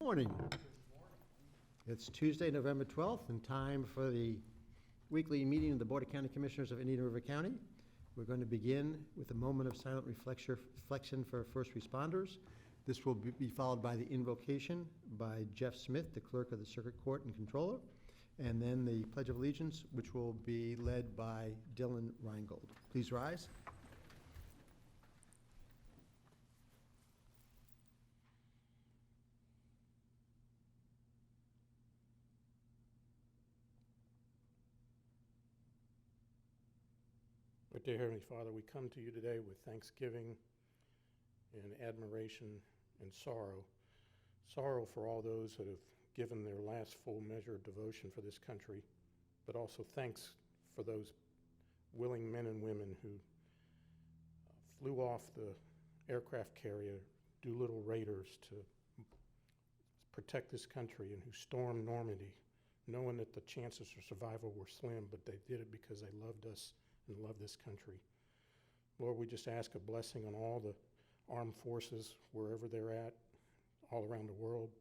Morning. It's Tuesday, November 12th, and time for the weekly meeting of the Board of County Commissioners of Indian River County. We're going to begin with a moment of silent reflection for first responders. This will be followed by the invocation by Jeff Smith, the Clerk of the Circuit Court and Controller, and then the Pledge of Allegiance, which will be led by Dylan Reingold. Please rise. But dear Heavenly Father, we come to you today with thanksgiving and admiration and sorrow. Sorrow for all those that have given their last full measure of devotion for this country, but also thanks for those willing men and women who flew off the aircraft carrier, Doolittle Raiders, to protect this country, and who stormed Normandy, knowing that the chances for survival were slim, but they did it because they loved us and love this country. Lord, we just ask a blessing on all the armed forces, wherever they're at, all around the world,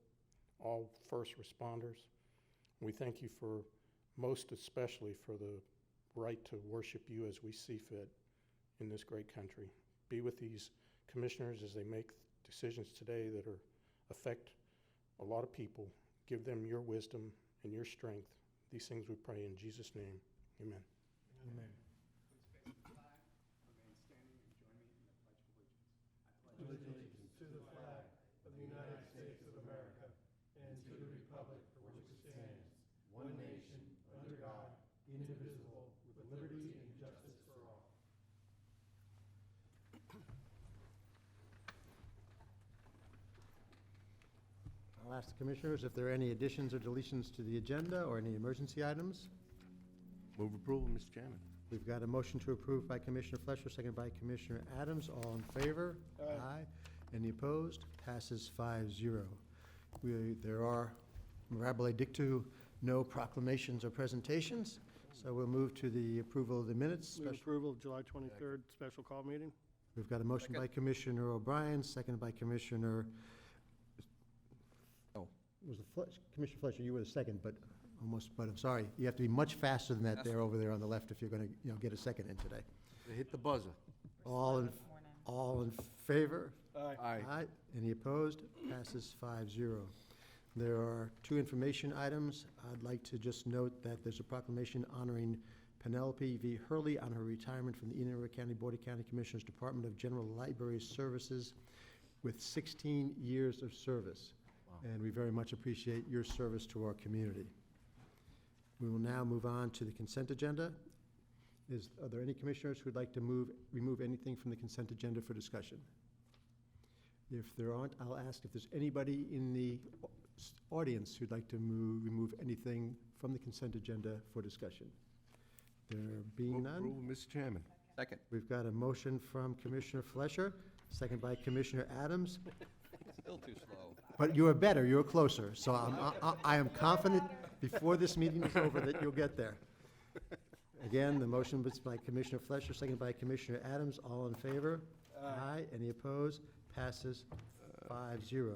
all first responders. We thank you for, most especially, for the right to worship you as we see fit in this great country. Be with these commissioners as they make decisions today that affect a lot of people. Give them your wisdom and your strength. These things we pray in Jesus' name. Amen. Amen. Allegiance to the flag of the United States of America and to the republic for which it stands, one nation, under God, indivisible, with liberty and justice for all. I'll ask the commissioners if there are any additions or deletions to the agenda or any emergency items. Move approval, Mr. Chairman. We've got a motion to approve by Commissioner Fletcher, seconded by Commissioner Adams. All in favor? Aye. Any opposed? Passes 5-0. There are, mirabile dictu, no proclamations or presentations, so we'll move to the approval of the minutes. Move approval of July 23rd special call meeting. We've got a motion by Commissioner O'Brien, seconded by Commissioner... Oh. Was the Commissioner Fletcher, you were the second, but I'm sorry. You have to be much faster than that there over there on the left if you're going to, get a second in today. They hit the buzzer. All in favor? Aye. Aye. Any opposed? Passes 5-0. There are two information items. I'd like to just note that there's a proclamation honoring Penelope V. Hurley on her retirement from the Indian River County Board of County Commissioners Department of General Library Services with 16 years of service. Wow. And we very much appreciate your service to our community. We will now move on to the consent agenda. Are there any commissioners who would like to remove anything from the consent agenda for discussion? If there aren't, I'll ask if there's anybody in the audience who'd like to remove anything from the consent agenda for discussion. There being Move none, approval, Mr. Chairman. Second. we've got a motion from Commissioner Fletcher, second by Commissioner Adams. Still too slow. But you were better, you were closer, so I am confident before this meeting is over that you'll get there. Again, the motion was by Commissioner Fletcher, seconded by Commissioner Adams. All in favor? Aye. Any opposed? Passes 5-0.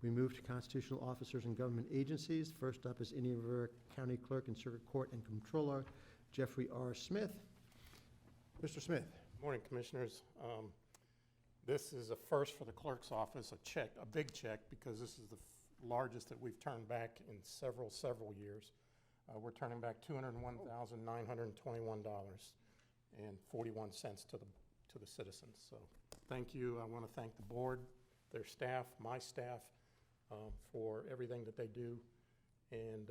We move to constitutional officers and government agencies. First up is Indian River County Clerk and Circuit Court and Controller, Jeffrey R. Smith. Mr. Smith. Morning, Commissioners. This is a first for the clerk's office, a big check, because this is the largest that we've turned back in several years. We're turning back $201,921.41 to the citizens. So thank you. I want to thank the board, their staff, my staff, for everything that they do. And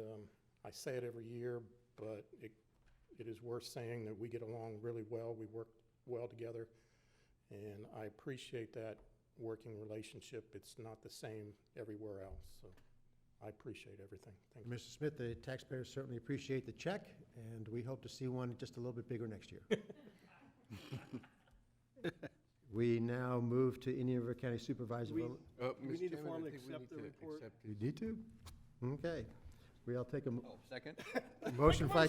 I say it every year, but it is worth saying that we get along really well. We work well together. And I appreciate that working relationship. It's not the same everywhere else, so I appreciate everything. Thank you. Mr. Smith, the taxpayers certainly appreciate the check, and we hope to see one just a little bit bigger next year. We now move to Indian River County Supervisor. We Mr. need to Chairman, I formally think we accept need the to report. accept You need to? Okay. We'll take a Oh, second? motion by...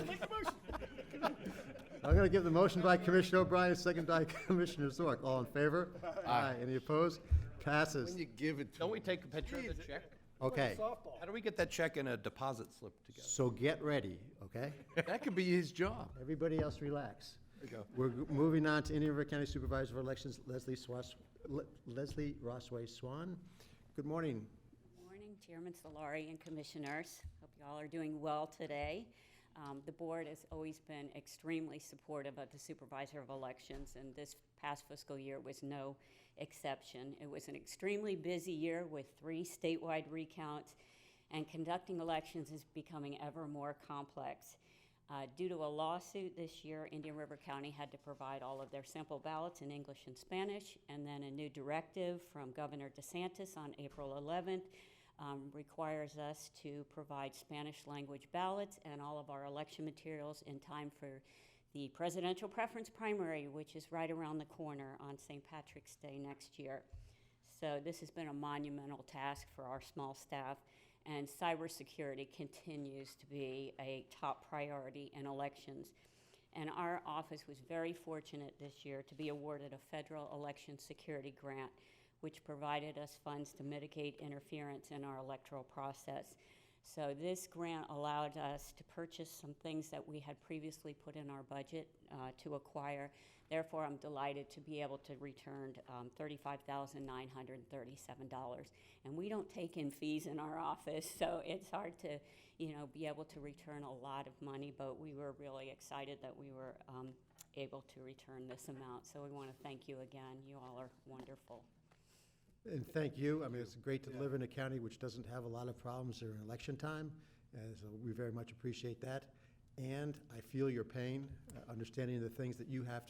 I'm going to give the motion by Commissioner O'Brien, second by Commissioner Zork. All in favor? Aye. Any opposed? Passes. When you give it to Don't we them. take a picture of the check? Okay, Softball. How do we get that check and a deposit slip together? so get ready, okay? That could be his job. Everybody else relax. There you go. We're moving on to Indian River County Supervisor of Elections, Leslie Rossway Swan. Good morning. Good morning, Chairman Solari and Commissioners. Hope you all are doing well today. The board has always been extremely supportive of the Supervisor of Elections, and this past fiscal year was no exception. It was an extremely busy year with 3 statewide recounts, and conducting elections is becoming ever more complex. Due to a lawsuit this year, Indian River County had to provide all of their sample ballots in English and Spanish, and then a new directive from Governor DeSantis on April 11th requires us to provide Spanish language ballots and all of our election materials in time for the presidential preference primary, which is right around the corner on St. Patrick's Day next year. So this has been a monumental task for our small staff, and cybersecurity continues to be a top priority in elections. And our office was very fortunate this year to be awarded a federal election security grant, which provided us funds to mitigate interference in our electoral process. So this grant allowed us to purchase some things that we had previously put in our budget to acquire. Therefore, I'm delighted to be able to return $35,937. And we don't take in fees in our office, so it's hard to, be able to return a lot of money, but we were really excited that we were able to return this amount. So we want to thank you again. You all are wonderful. And thank you. I mean, it's great to live in a county which doesn't have a lot of problems during election time, and so we very much appreciate that. And I feel your pain, understanding the things that you've had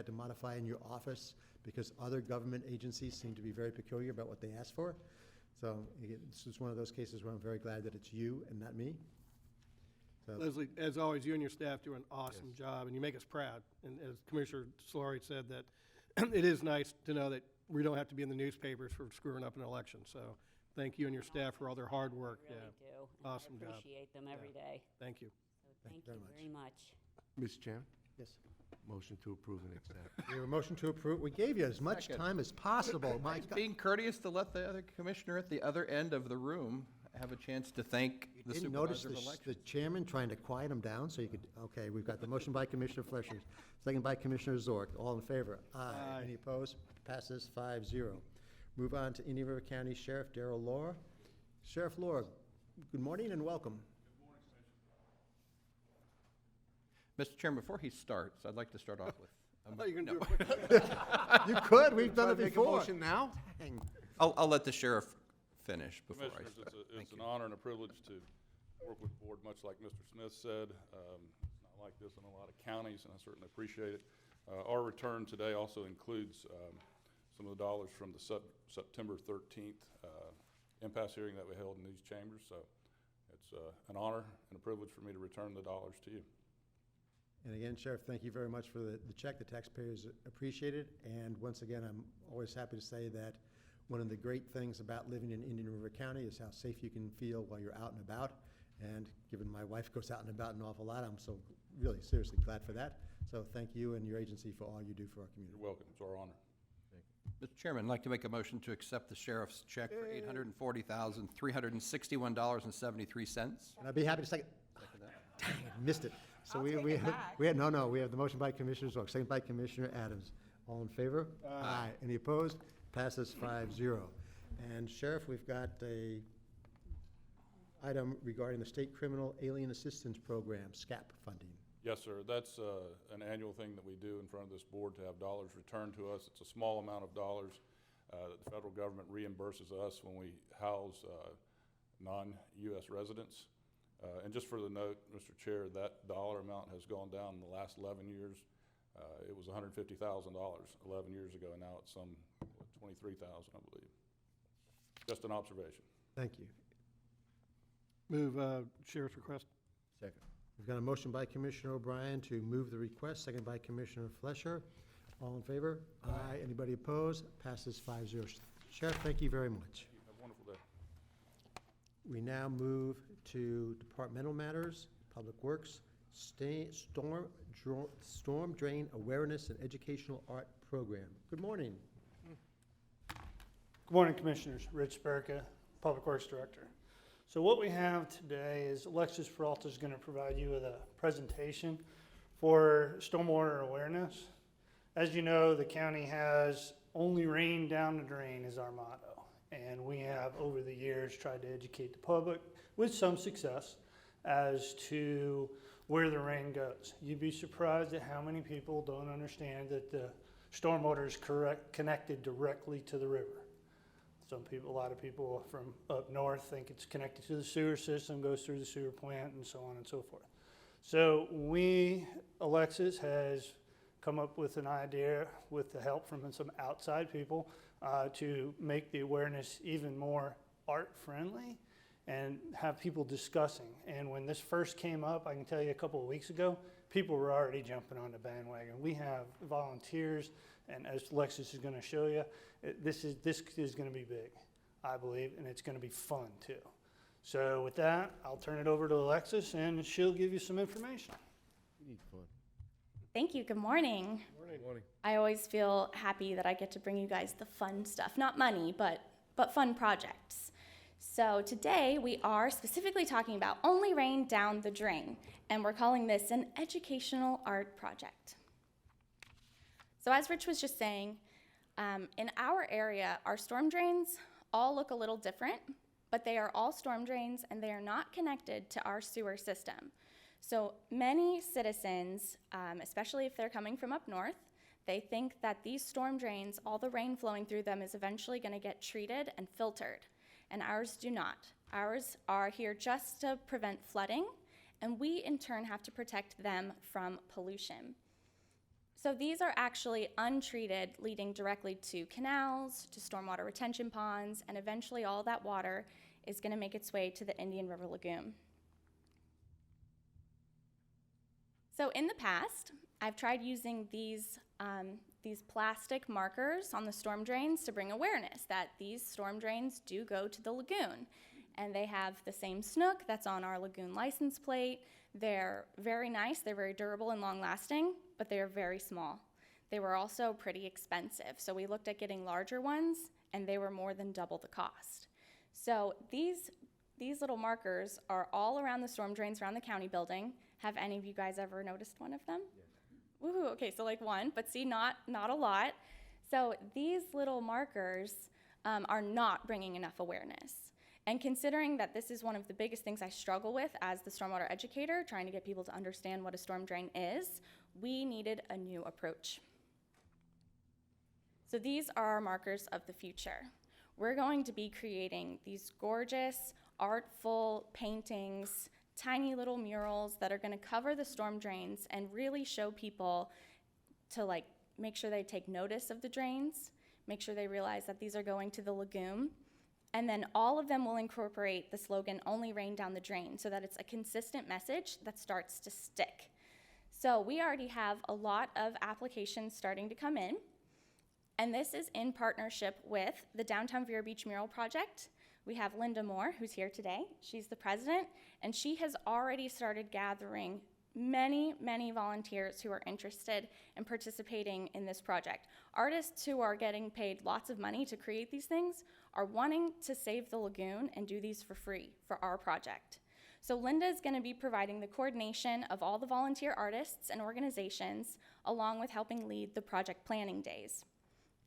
to modify in your office, because other government agencies seem to be very peculiar about what they ask for. So again, this is one of those cases where I'm very glad that it's you and not me. So, Leslie, as always, you and your staff do an awesome job, and you make us proud. And as Commissioner Solari said, that it is nice to know that we don't have to be in the newspapers for screwing up an election. So thank you and your staff for all their hard work. We really do. And Awesome I job. appreciate them every day. Thank you. So Thank you thank you very very much. Mr. Chairman, yes. motion to approve and accept. We have a motion to approve. We gave you as much Second. time as possible. My God. Being courteous to let the other commissioner at the other end of the room have a chance to thank the Didn't notice Supervisor of the Elections. chairman trying to quiet him down so you could, okay, we've got the motion by Commissioner Fleischer, second by Commissioner Zork. All in favor? Aye. Any opposed? Passes 5-0. Move on to Indian River County Sheriff Darrell Law. Sheriff Law, good morning and welcome. Mr. Chairman, before he starts, I'd like to start off with. Oh, you're gonna no. do it quick? You could, we've done Try it to make a before. motion now? Dang. I'll let the sheriff finish before I Commissioners, start. it's Thank an you. honor and a privilege to work with the board, much like Mr. Smith said. It's not like this in a lot of counties, and I certainly appreciate it. Our return today also includes some of the dollars from the September 13th impasse hearing that we held in these chambers. So it's an honor and a privilege for me to return the dollars to you. And again, Sheriff, thank you very much for the check. The taxpayers appreciate it. And once again, I'm always happy to say that one of the great things about living in Indian River County is how safe you can feel while you're out and about. And given my wife goes out and about an awful lot, I'm so really seriously glad for that. So thank you and your agency for all you do for our community. You're welcome. It's our honor. Mr. Chairman, I'd like to make a motion to accept the sheriff's check for $840,361.73. And I'd be happy to second. Dang, I missed it. So we have the motion by Commissioner Zork, second by Commissioner Adams. All in favor? Aye. Any opposed? Passes 5-0. And Sheriff, we've got a item regarding the State Criminal Alien Assistance Program, SCAP funding. Yes, sir. That's an annual thing that we do in front of this board to have dollars returned to us. It's a small amount of dollars that the federal government reimburses us when we house non-U.S. residents. And just for the note, Mr. Chair, that dollar amount has gone down in the last 11 years. It was $150,000 11 years ago, and now it's some $23,000, I believe. Just an observation. Thank you. Move Sheriff's request. Second. We've got a motion by Commissioner O'Brien to move the request, second by Commissioner Fleischer. All in favor? Aye. Anybody opposed? Passes 5-0. Sheriff, thank you very much. Have a wonderful day. We now move to departmental matters, Public Works, Storm Drain Awareness and Educational Art Program. Good morning. Good morning, Commissioners. Rich Berka, Public Works Director. So what we have today is Alexis Peralta is going to provide you with a presentation for Stormwater Awareness. As you know, the county has only rain down the drain is our motto. And we have, over the years, tried to educate the public with some success as to where the rain goes. You'd be surprised at how many people don't understand that the stormwater is connected directly to the river. A lot of people from up north think it's connected to the sewer system, goes through the sewer plant, and so on and so forth. So Alexis has come up with an idea with the help from some outside people to make the awareness even more art-friendly and have people discussing. And when this first came up, I can tell you a couple of weeks ago, people were already jumping on the bandwagon. We have volunteers, and as Alexis is going to show you, this is going to be big, I believe, and it's going to be fun too. So with that, I'll turn it over to Alexis, and she'll give you some information. You need fun. Thank you. Good morning. Morning. I always feel happy that I get to bring you guys the fun stuff. Not money, but fun projects. So today we are specifically talking about Only Rain Down the Drain, and we're calling this an educational art project. So as Rich was just saying, in our area, our storm drains all look a little different, but they are all storm drains and they are not connected to our sewer system. So many citizens, especially if they're coming from up north, they think that these storm drains, all the rain flowing through them is eventually going to get treated and filtered, and ours do not. Ours are here just to prevent flooding, and we in turn have to protect them from pollution. So these are actually untreated, leading directly to canals, to stormwater retention ponds, and eventually all that water is going to make its way to the Indian River Lagoon. So in the past, I've tried using these plastic markers on the storm drains to bring awareness that these storm drains do go to the lagoon. And they have the same snook that's on our lagoon license plate. They're very nice, they're very durable and long lasting, but they are very small. They were also pretty expensive. So we looked at getting larger ones, and they were more than double the cost. So these little markers are all around the storm drains around the county building. Have any of you guys ever noticed one of them? Yes. Woohoo, okay, so like one, but see, not a lot. So these little markers are not bringing enough awareness. And considering that this is one of the biggest things I struggle with as the stormwater educator, trying to get people to understand what a storm drain is, we needed a new approach. So these are our markers of the future. We're going to be creating these gorgeous, artful paintings, tiny little murals that are going to cover the storm drains and really show people to make sure they take notice of the drains, make sure they realize that these are going to the lagoon, and then all of them will incorporate the slogan, Only Rain Down the Drain, so that it's a consistent message that starts to stick. So we already have a lot of applications starting to come in, and this is in partnership with the Downtown Vero Beach Mural Project. We have Linda Moore, who's here today. She's the president, and she has already started gathering many, many volunteers who are interested in participating in this project. Artists who are getting paid lots of money to create these things are wanting to save the lagoon and do these for free for our project. So Linda is going to be providing the coordination of all the volunteer artists and organizations, along with helping lead the project planning days.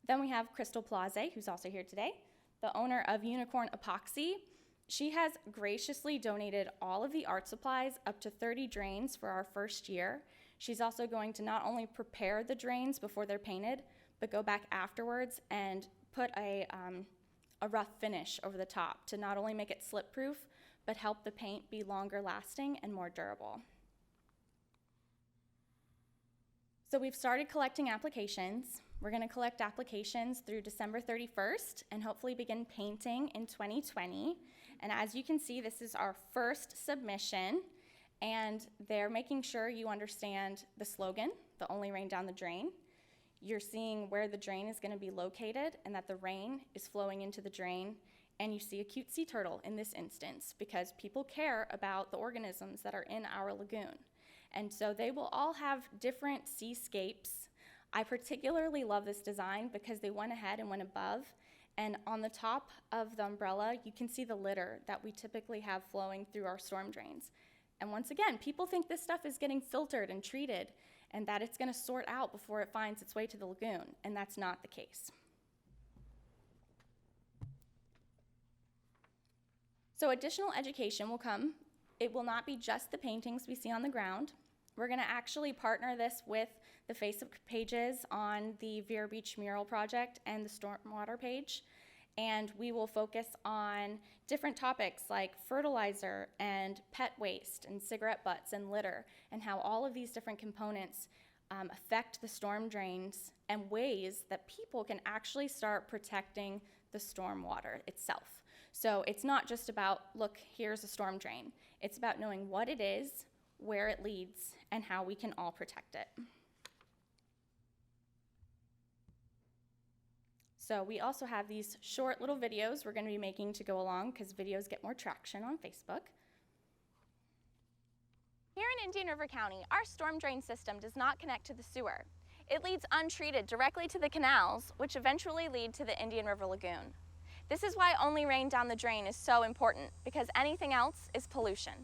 Then we have Crystal Plaze, who's also here today, the owner of Unicorn Epoxy. She has graciously donated all of the art supplies, up to 30 drains for our first year. She's also going to not only prepare the drains before they're painted, but go back afterwards and put a rough finish over the top to not only make it slip-proof, but help the paint be longer lasting and more durable. So we've started collecting applications. We're going to collect applications through December 31st and hopefully begin painting in 2020. And as you can see, this is our first submission, and they're making sure you understand the slogan, the Only Rain Down the Drain. You're seeing where the drain is going to be located and that the rain is flowing into the drain. And you see a cute sea turtle in this instance because people care about the organisms that are in our lagoon. And so they will all have different seascapes. I particularly love this design because they went ahead and went above And on the top of the umbrella, you can see the litter that we typically have flowing through our storm drains. And once again, people think this stuff is getting filtered and treated and that it's going to sort out before it finds its way to the lagoon, and that's not the case. So additional education will come. It will not be just the paintings we see on the ground. We're going to actually partner this with the Facebook pages on the Vero Beach mural project and the Stormwater page. And we will focus on different topics like fertilizer and pet waste and cigarette butts and litter, and how all of these different components affect the storm drains and ways that people can actually start protecting the stormwater itself. So it's not just about, look, here's a storm drain. It's about knowing what it is, where it leads, and how we can all protect it. So we also have these short little videos we're going to be making to go along, because videos get more traction on Facebook. Here in Indian River County, our storm drain system does not connect to the sewer. It leads untreated directly to the canals, which eventually lead to the Indian River Lagoon. This is why only rain down the drain is so important, because anything else is pollution.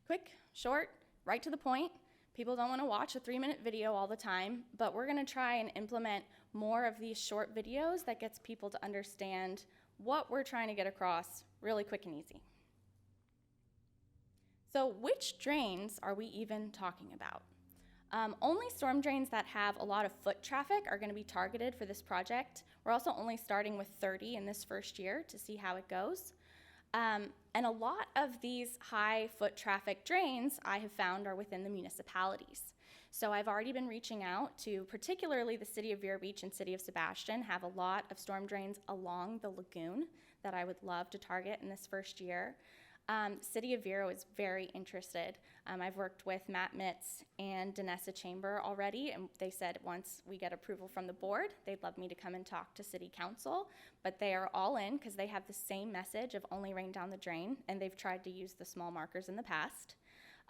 Quick, short, right to the point. People don't want to watch a 3-minute video all the time, but we're going to try and implement more of these short videos that gets people to understand what we're trying to get across really quick and easy. So which drains are we even talking about? Only storm drains that have a lot of foot traffic are going to be targeted for this project. We're also only starting with 30 in this first year to see how it goes. And a lot of these high foot traffic drains I have found are within the municipalities. So I've already been reaching out to particularly the City of Vero Beach and City of Sebastian, have a lot of storm drains along the lagoon that I would love to target in this first year. City of Vero is very interested. I've worked with Matt Mitz and Danessa Chamber already, and they said once we get approval from the board, they'd love me to come and talk to City Council, but they are all in because they have the same message of only rain down the drain, and they've tried to use the small markers in the past.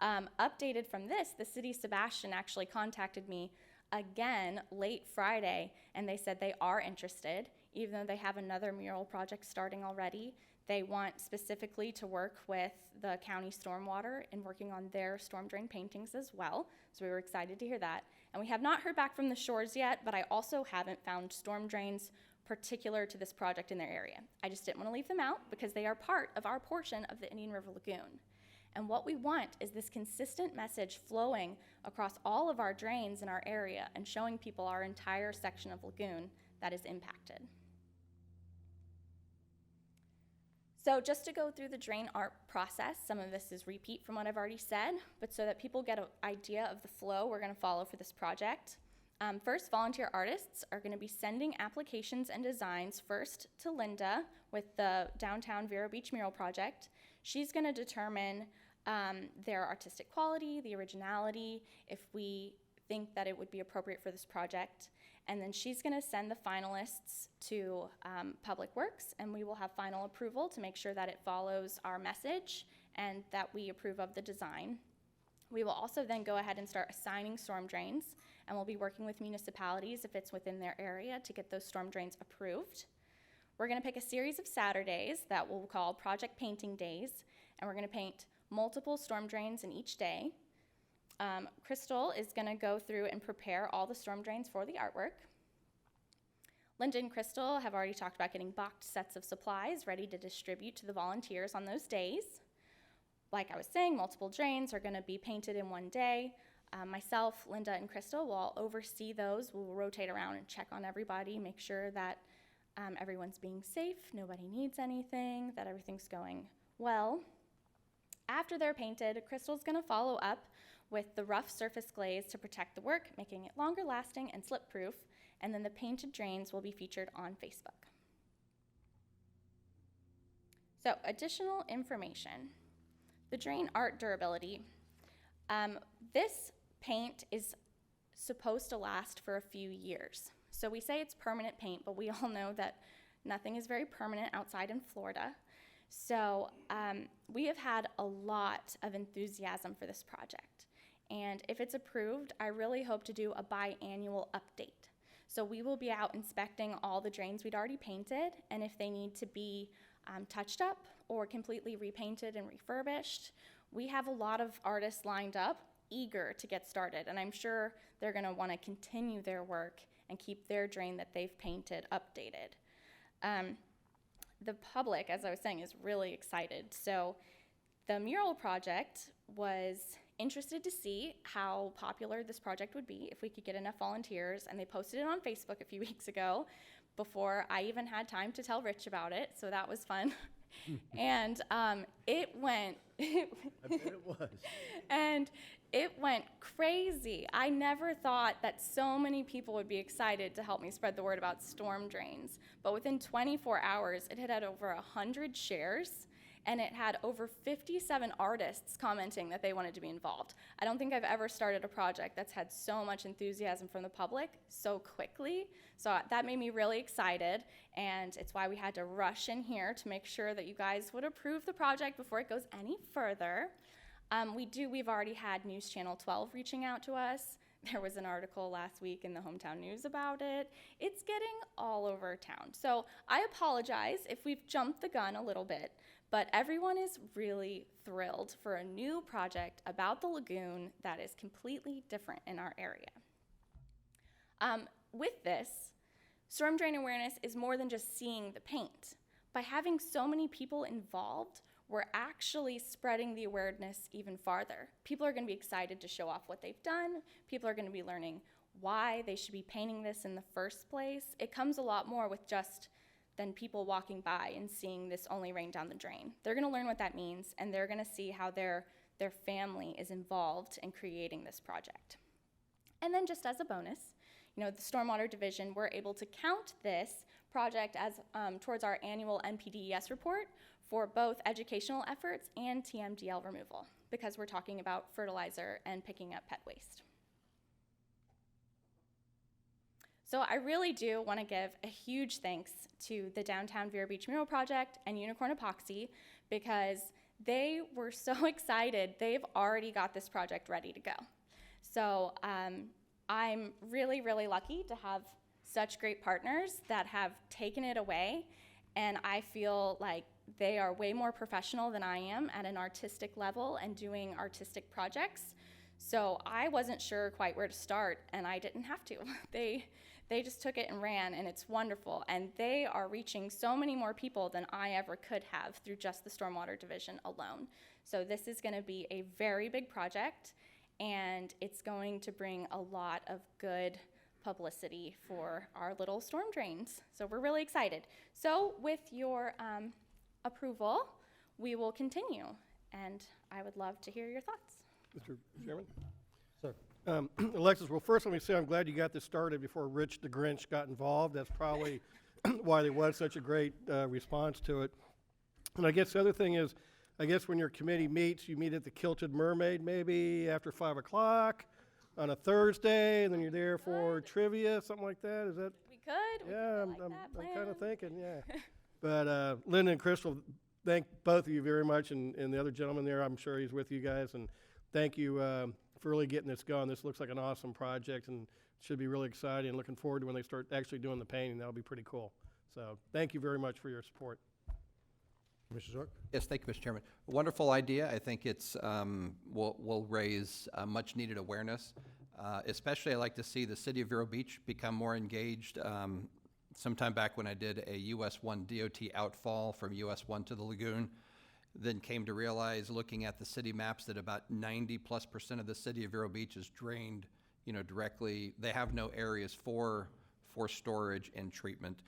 Updated from this, the City of Sebastian actually contacted me again late Friday, and they said they are interested, even though they have another mural project starting already. They want specifically to work with the county stormwater in working on their storm drain paintings as well. So we were excited to hear that. And we have not heard back from the shores yet, but I also haven't found storm drains particular to this project in their area. I just didn't want to leave them out because they are part of our portion of the Indian River Lagoon. And what we want is this consistent message flowing across all of our drains in our area and showing people our entire section of lagoon that is impacted. So just to go through the drain art process, some of this is repeat from what I've already said, but so that people get an idea of the flow we're going to follow for this project. First, volunteer artists are going to be sending applications and designs first to Linda with the Downtown Vero Beach Mural Project. She's going to determine their artistic quality, the originality, if we think that it would be appropriate for this project. And then she's going to send the finalists to Public Works, and we will have final approval to make sure that it follows our message and that we approve of the design. We will also then go ahead and start assigning storm drains, and we'll be working with municipalities if it's within their area to get those storm drains approved. We're going to pick a series of Saturdays that we'll call Project Painting Days, and we're going to paint multiple storm drains in each day. Crystal is going to go through and prepare all the storm drains for the artwork. Linda and Crystal have already talked about getting boxed sets of supplies ready to distribute to the volunteers on those days. Like I was saying, multiple drains are going to be painted in one day. Myself, Linda, and Crystal will all oversee those. We'll rotate around and check on everybody, make sure that everyone's being safe, nobody needs anything, that everything's going well. After they're painted, Crystal's going to follow up with the rough surface glaze to protect the work, making it longer lasting and slip proof, and then the painted drains will be featured on Facebook. So additional information. The drain art durability. This paint is supposed to last for a few years. So we say it's permanent paint, but we all know that nothing is very permanent outside in Florida. So we have had a lot of enthusiasm for this project. And if it's approved, I really hope to do a biannual update. So we will be out inspecting all the drains we'd already painted, and if they need to be touched up or completely repainted and refurbished. We have a lot of artists lined up, eager to get started, and I'm sure they're gonna wanna continue their work and keep their drain that they've painted updated. The public, as I was saying, is really excited. So the mural project was interested to see how popular this project would be if we could get enough volunteers, and they posted it on Facebook a few weeks ago before I even had time to tell Rich about it, so that was fun. And it went I bet it was. and it went crazy. I never thought that so many people would be excited to help me spread the word about storm drains. But within 24 hours, it had over 100 shares, and it had over 57 artists commenting that they wanted to be involved. I don't think I've ever started a project that's had so much enthusiasm from the public so quickly. So that made me really excited, and it's why we had to rush in here to make sure that you guys would approve the project before it goes any further. We've already had News Channel 12 reaching out to us. There was an article last week in the Hometown News about it. It's getting all over town. So I apologize if we've jumped the gun a little bit, but everyone is really thrilled for a new project about the lagoon that is completely different in our area. With this, storm drain awareness is more than just seeing the paint. By having so many people involved, we're actually spreading the awareness even farther. People are gonna be excited to show off what they've done. People are gonna be learning why they should be painting this in the first place. It comes a lot more with just than people walking by and seeing this only rain down the drain. They're gonna learn what that means, and they're gonna see how their family is involved in creating this project. And then just as a bonus, you know, the Stormwater Division, we're able to count this project as towards our annual NPDES report for both educational efforts and TMDL removal, because we're talking about fertilizer and picking up pet waste. So I really do want to give a huge thanks to the Downtown Vero Beach Mural Project and Unicorn Epoxy, because they were so excited. They've already got this project ready to go. So I'm really, really lucky to have such great partners that have taken it away, and I feel like they are way more professional than I am at an artistic level and doing artistic projects. So I wasn't sure quite where to start, and I didn't have to. They just took it and ran, and it's wonderful. And they are reaching so many more people than I ever could have through just the Stormwater Division alone. So this is gonna be a very big project, and it's going to bring a lot of good publicity for our little storm drains. So we're really excited. So with your approval, we will continue, and I would love to hear your thoughts. Mr. Chairman? Sir. Alexis, well, first let me say I'm glad you got this started before Rich the Grinch got involved. That's probably why there was such a great response to it. And I guess the other thing is, I guess when your committee meets, you meet at the Kilted Mermaid maybe after 5 o'clock on a Thursday, and then you're there for trivia, something like that. Is that? We could. Yeah, we could I'm kind of thinking, yeah. But Linda and Crystal, thank both of you very much, and the other gentleman there, I'm sure he's with you guys, and thank you for really getting this going. This looks like an awesome project, and should be really exciting, and looking forward to when they start actually doing the painting. That'll be pretty cool. So thank you very much for your support. Commissioner Zork? Yes, thank you, Mr. Chairman. Wonderful idea. I think it's will raise much needed awareness. Especially, I like to see the city of Vero Beach become more engaged. Sometime back when I did a US 1 DOT outfall from US 1 to the lagoon, then came to realize, looking at the city maps, that about 90+% of the city of Vero Beach is drained, you know, directly. They have no areas for storage and treatment.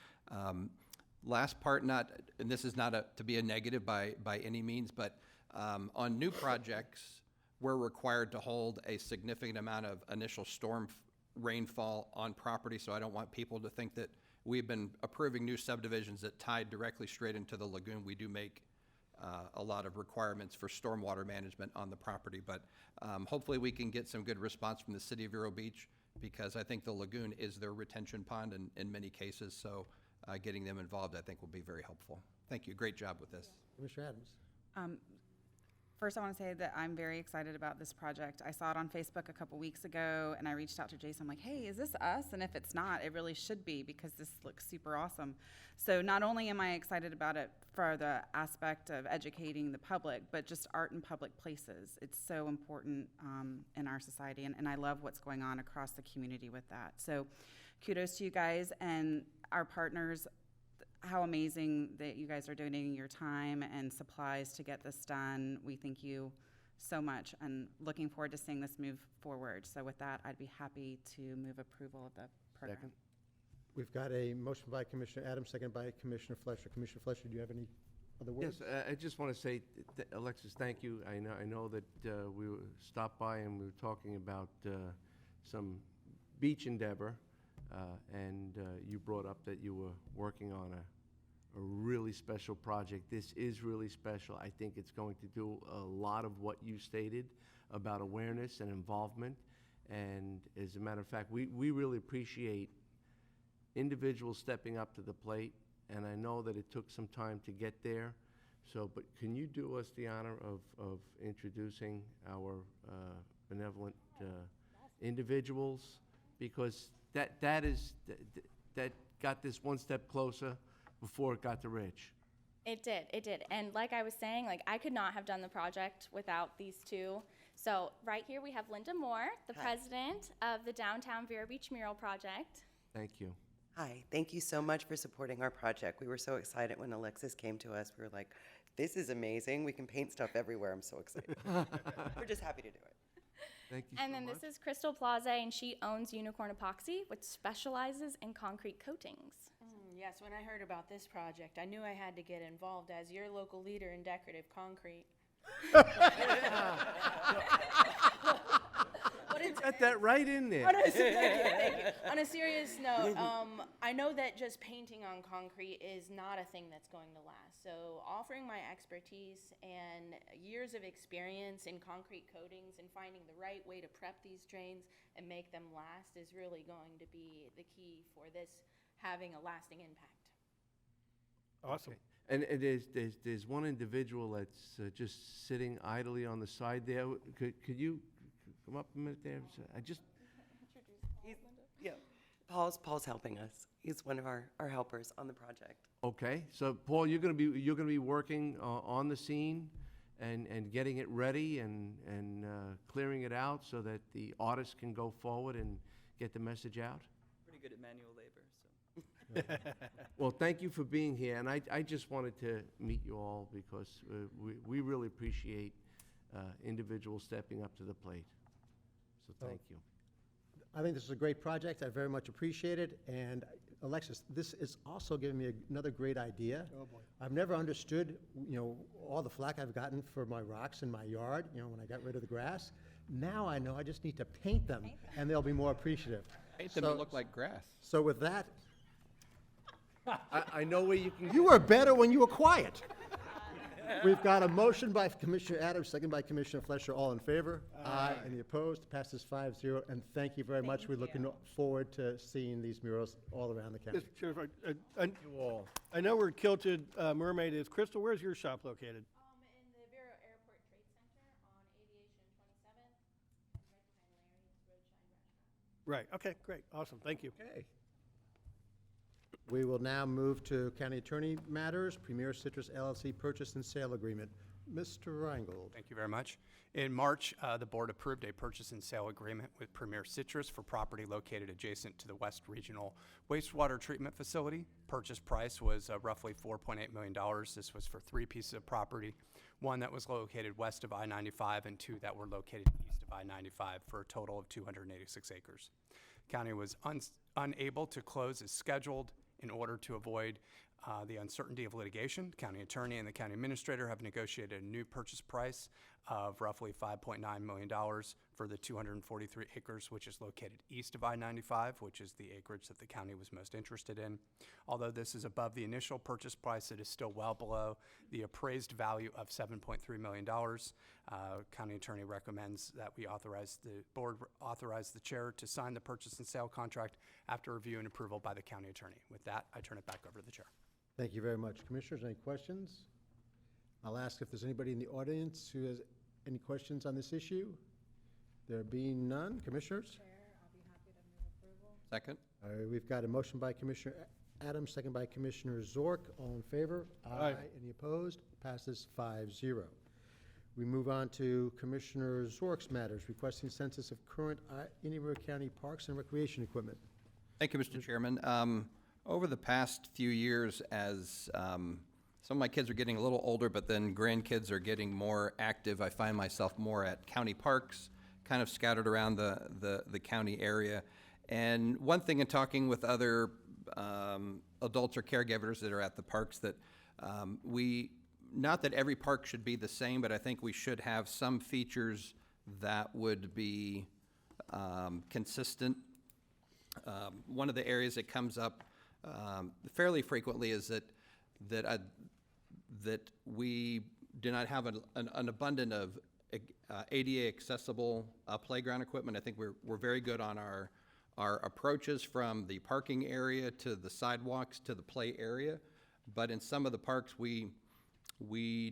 Last part, and this is not to be a negative by any means, but on new projects, we're required to hold a significant amount of initial storm rainfall on property, so I don't want people to think that we've been approving new subdivisions that tie directly straight into the lagoon. We do make a lot of requirements for stormwater management on the property, but hopefully we can get some good response from the city of Vero Beach, because I think the lagoon is their retention pond in many cases, so getting them involved, I think, will be very helpful. Thank you. Great job with this. Commissioner Adams? First, I want to say that I'm very excited about this project. I saw it on Facebook a couple weeks ago, and I reached out to Jason. I'm like, hey, is this us? And if it's not, it really should be, because this looks super awesome. So not only am I excited about it for the aspect of educating the public, but just art in public places. It's so important in our society, and I love what's going on across the community with that. So kudos to you guys and our partners. How amazing that you guys are donating your time and supplies to get this done. We thank you so much, and looking forward to seeing this move forward. So with that, I'd be happy to move approval of the program. Second. We've got a motion by Commissioner Adams, second by Commissioner Fleischer. Commissioner Fleischer, do you have any other words? Yes, I just want to say, Alexis, thank you. I know that we stopped by and we were talking about some beach endeavor, and you brought up that you were working on a really special project. This is really special. I think it's going to do a lot of what you stated about awareness and involvement. And as a matter of fact, we really appreciate individuals stepping up to the plate. And I know that it took some time to get there. So, but can you do us the honor of introducing our benevolent individuals? Because that got this one step closer before it got to Rich. It did. And like I was saying, like, I could not have done the project without these two. So right here we have Linda Moore, the president of the Downtown Vero Beach Mural Project. Thank you. Hi, thank you so much for supporting our project. We were so excited when Alexis came to us. We were like, this is amazing. We can paint stuff everywhere. I'm so excited. We're just happy to do it. Thank you And so then much. this is Crystal Plaza, and she owns Unicorn Epoxy, which specializes in concrete coatings. Yes, when I heard about this project, I knew I had to get involved as your local leader in decorative concrete. Got that right in there. Thank you. On a serious note, I know that just painting on concrete is not a thing that's going to last. So offering my expertise and years of experience in concrete coatings and finding the right way to prep these drains and make them last is really going to be the key for this having a lasting impact. Awesome. And there's one individual that's just sitting idly on the side there. Could you come up a minute there? Yeah, Paul's helping us. He's one of our helpers on the project. Okay, so Paul, you're gonna be working on the scene and getting it ready and clearing it out so that the artists can go forward and get the message out? Pretty good at manual labor, so. Well, thank you for being here, and I just wanted to meet you all because we really appreciate individuals stepping up to the plate. So thank you. I think this is a great project. I very much appreciate it. And Alexis, this is also giving me another great idea. Oh, boy. I've never understood, all the flack I've gotten for my rocks in my yard, when I got rid of the grass. Now I know I just need to paint them, and they'll be more appreciative. Paint them to look like grass. So with that, I know where you can. you were better when you were quiet. We've got a motion by Commissioner Adams, second by Commissioner Fleischer. All in favor? Aye. Any opposed? Passes 5-0. And thank you very much. We're looking forward to seeing these murals all around the county. Mr. Chair, I know we're Kilted Mermaid is. Crystal, where's your shop located? In the Vero Airport Trade Center on Aviation 27th, and right behind Larry's Roadshine Restaurant. Right, okay, great, awesome, thank you. Okay. We will now move to County Attorney Matters, Premier Citrus LLC Purchase and Sale Agreement. Mr. Reingold. Thank you very much. In March, the board approved a purchase and sale agreement with Premier Citrus for property located adjacent to the West Regional Wastewater Treatment Facility. Purchase price was roughly $4.8 million. This was for 3 pieces of property, one that was located west of I-95 and 2 that were located east of I-95 for a total of 286 acres. County was unable to close as scheduled. In order to avoid the uncertainty of litigation, county attorney and the county administrator have negotiated a new purchase price of roughly $5.9 million for the 243 acres, which is located east of I-95, which is the acreage that the county was most interested in. Although this is above the initial purchase price, it is still well below the appraised value of $7.3 million. County attorney recommends that the board authorize the chair to sign the purchase and sale contract after review and approval by the county attorney. With that, I turn it back over to the chair. Thank you very much. Commissioners, any questions? I'll ask if there's anybody in the audience who has any questions on this issue. There being none, commissioners? Second? We've got a motion by Commissioner Adams, second by Commissioner Zork. All in favor? Aye. Any opposed? Passes 5-0. We move on to Commissioner Zork's matters, requesting census of current Indian River County parks and recreation equipment. Thank you, Mr. Chairman. Over the past few years, as some of my kids are getting a little older, but then grandkids are getting more active, I find myself more at county parks, kind of scattered around the county area. And one thing in talking with other adults or caregivers that are at the parks, that not that every park should be the same, but I think we should have some features that would be consistent. One of the areas that comes up fairly frequently is that we do not have an abundance of ADA accessible playground equipment. I think we're very good on our approaches from the parking area to the sidewalks to the play area, but in some of the parks we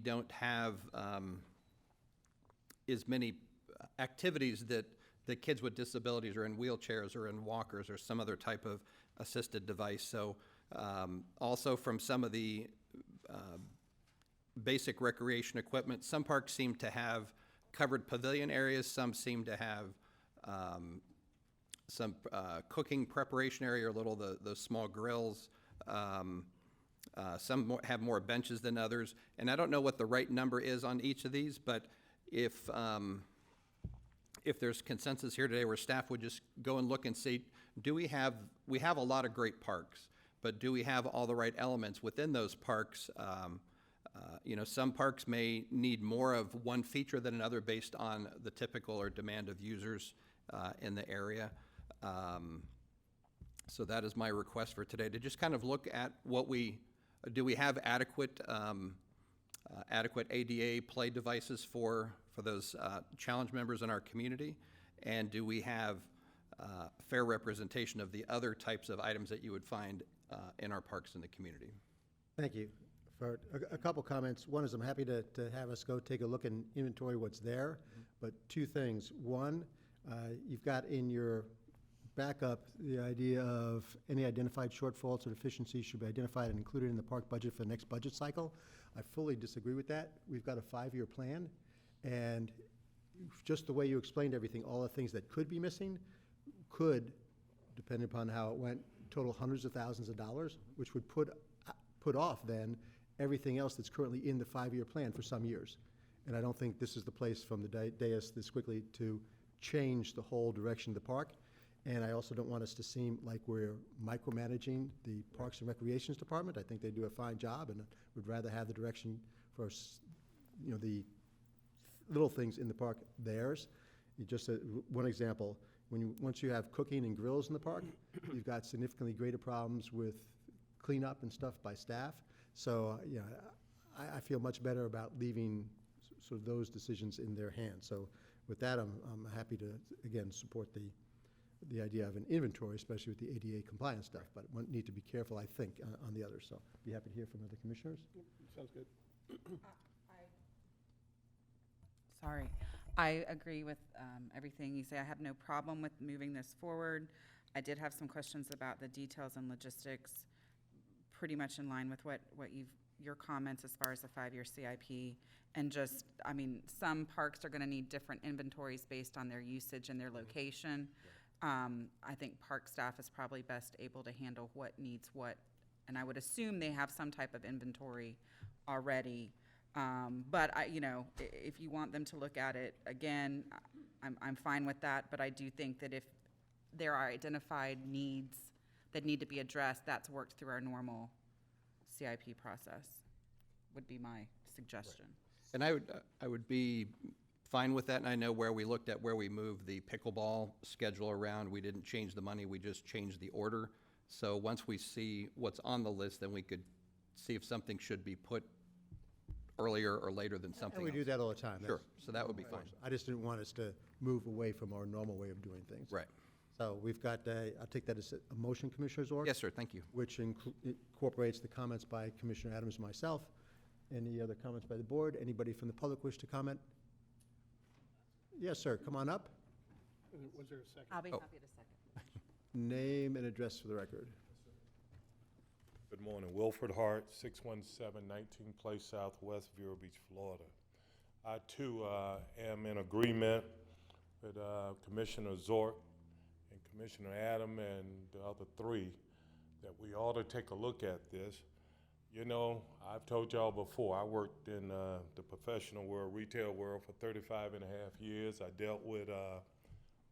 don't have as many activities that kids with disabilities or in wheelchairs or in walkers or some other type of assisted device. So also from some of the basic recreation equipment, some parks seem to have covered pavilion areas, some seem to have some cooking preparation area, or those small grills. Some have more benches than others, and I don't know what the right number is on each of these, but if there's consensus here today where staff would just go and look and see, we have a lot of great parks, but do we have all the right elements within those parks? Some parks may need more of one feature than another based on the typical or demand of users in the area. So that is my request for today, to just kind of look at do we have adequate ADA play devices for those challenge members in our community? And do we have fair representation of the other types of items that you would find in our parks in the community? Thank you. For a couple comments. One is I'm happy to have us go take a look and inventory what's there, but two things. One, you've got in your backup the idea of any identified shortfalls or deficiencies should be identified and included in the park budget for the next budget cycle. I fully disagree with that. We've got a 5-year plan, and just the way you explained everything, all the things that could be missing could, depending upon how it went, total hundreds of thousands of dollars, which would put off then everything else that's currently in the 5-year plan for some years. And I don't think this is the place from the dais this quickly to change the whole direction of the park. And I also don't want us to seem like we're micromanaging the Parks and Recreations Department. I think they do a fine job, and would rather have the direction for, the little things in the park theirs. Just one example, once you have cooking and grills in the park, you've got significantly greater problems with cleanup and stuff by staff. So, I feel much better about leaving sort of those decisions in their hands. So with that, I'm happy to, again, support the idea of an inventory, especially with the ADA compliance stuff, but we need to be careful, I think, on the others. So be happy to hear from other commissioners. Sounds good. Sorry. I agree with everything you say. I have no problem with moving this forward. I did have some questions about the details and logistics, pretty much in line with what your comments as far as the 5-year CIP. And just, some parks are going to need different inventories based on their usage and their location. I think park staff is probably best able to handle what needs what, and I would assume they have some type of inventory already. But if you want them to look at it again, I'm fine with that. But I do think that if there are identified needs that need to be addressed, that's worked through our normal CIP process, would be my suggestion. And I would be fine with that, and I know where we looked at where we moved the pickleball schedule around. We didn't change the money, we just changed the order. So once we see what's on the list, then we could see if something should be put earlier or later than something And we else. do that all the time. Sure, so that would be fine. I just didn't want us to move away from our normal way of doing things. Right. So we've got, I'll take that as a motion, Commissioner Zorc? Yes, sir, thank you. Which incorporates the comments by Commissioner Adams and myself. Any other comments by the board? Anybody from the public wish to comment? Yes, sir, come on up. Was there a second? I'll be Oh. happy to second. Name and address for the record. Good morning, Wilfred Hart, 61719 Place Southwest, Vero Beach, Florida. I too am in agreement with Commissioner Zork and Commissioner Adam and the other three that we ought to take a look at this. You know, I've told y'all before, I worked in the professional world, retail world for 35 and a half years. I dealt with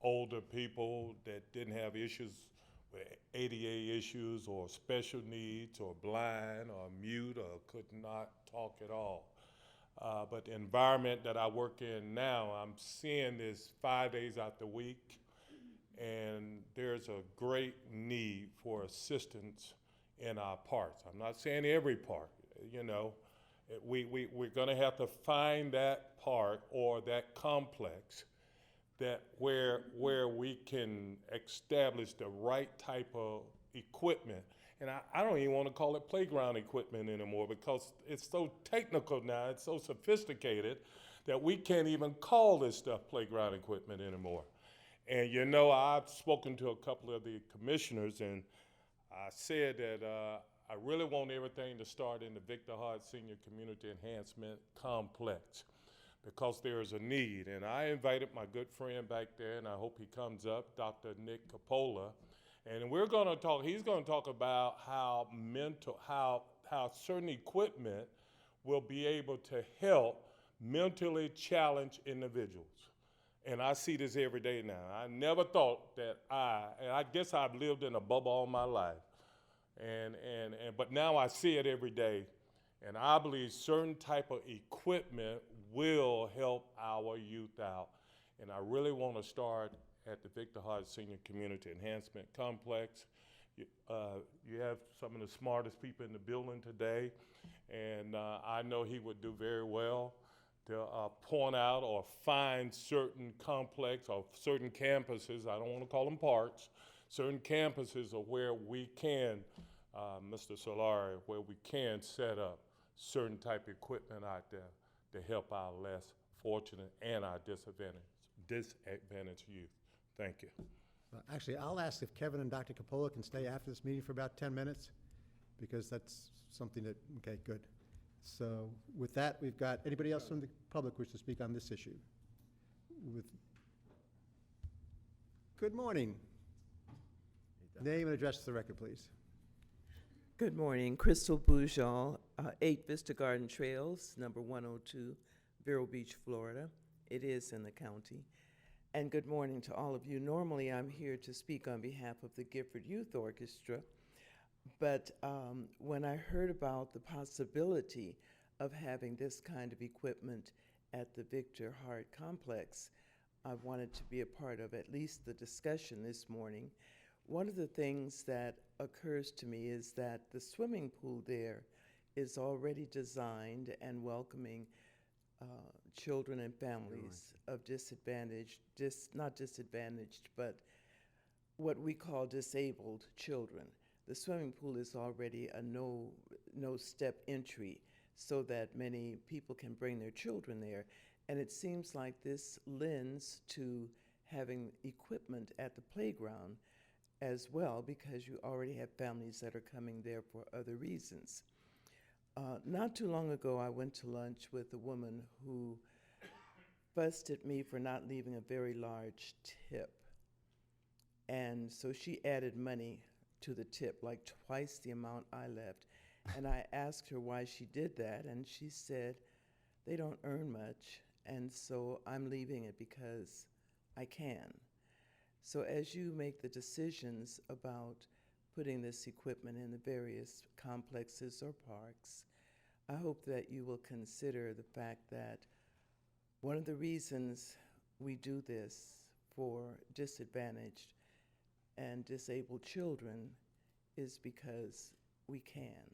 older people that didn't have issues with ADA issues or special needs or blind or mute or could not talk at all. But the environment that I work in now, I'm seeing this 5 days out the week, and there's a great need for assistance in our parks. I'm not saying every park, you know. We're gonna have to find that park or that complex that where we can establish the right type of equipment. And I don't even want to call it playground equipment anymore because it's so technical now, it's so sophisticated that we can't even call this stuff playground equipment anymore. And you know, I've spoken to a couple of the commissioners and I said that I really want everything to start in the Victor Hart Senior Community Enhancement Complex because there is a need. And I invited my good friend back there, and I hope he comes up, Dr. Nick Capola, and we're going to talk, he's going to talk about how certain equipment will be able to help mentally challenged individuals. And I see this every day now. I never thought that and I guess I've lived in a bubble all my life. But now I see it every day. And I believe certain type of equipment will help our youth out. And I really want to start at the Victor Hart Senior Community Enhancement Complex. You have some of the smartest people in the building today. And I know he would do very well to point out or find certain complex or certain campuses, I don't want to call them parks, certain campuses are where we can, Mr. Solari, where we can set up certain type of equipment out there to help our less fortunate and our disadvantaged youth. Thank you. Actually, I'll ask if Kevin and Dr. Capola can stay after this meeting for about 10 minutes, because that's something that, okay, good. So with that, we've got, anybody else from the public wish to speak on this issue? Good morning. Name and address to the record, please. Good morning, Crystal Boujal, 8 Vista Garden Trails, number 102, Vero Beach, Florida. It is in the county. And good morning to all of you. Normally, I'm here to speak on behalf of the Gifford Youth Orchestra, but when I heard about the possibility of having this kind of equipment at the Victor Hart Complex, I wanted to be a part of at least the discussion this morning. One of the things that occurs to me is that the swimming pool there is already designed and welcoming children and families of disadvantaged, not disadvantaged, but what we call disabled children. The swimming pool is already a no-step entry so that many people can bring their children there. And it seems like this lends to having equipment at the playground as well, because you already have families that are coming there for other reasons. Not too long ago, I went to lunch with a woman who fussed at me for not leaving a very large tip. And so she added money to the tip, like twice the amount I left. And I asked her why she did that, and she said, they don't earn much, and so I'm leaving it because I can. So as you make the decisions about putting this equipment in the various complexes or parks, I hope that you will consider the fact that one of the reasons we do this for disadvantaged and disabled children is because we can,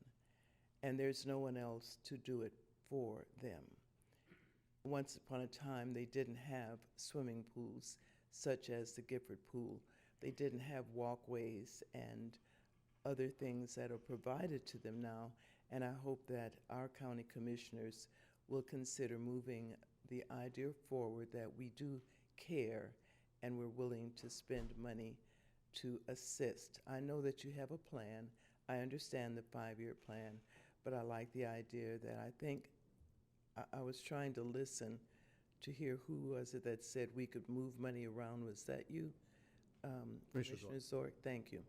and there's no one else to do it for them. Once upon a time, they didn't have swimming pools such as the Gifford Pool. They didn't have walkways and other things that are provided to them now, And I hope that our county commissioners will consider moving the idea forward that we do care and we're willing to spend money to assist. I know that you have a plan. I understand the 5-year plan, but I like the idea that I think I was trying to listen to hear who was it that said we could move money around. Was that you? Commissioner Zork, thank you.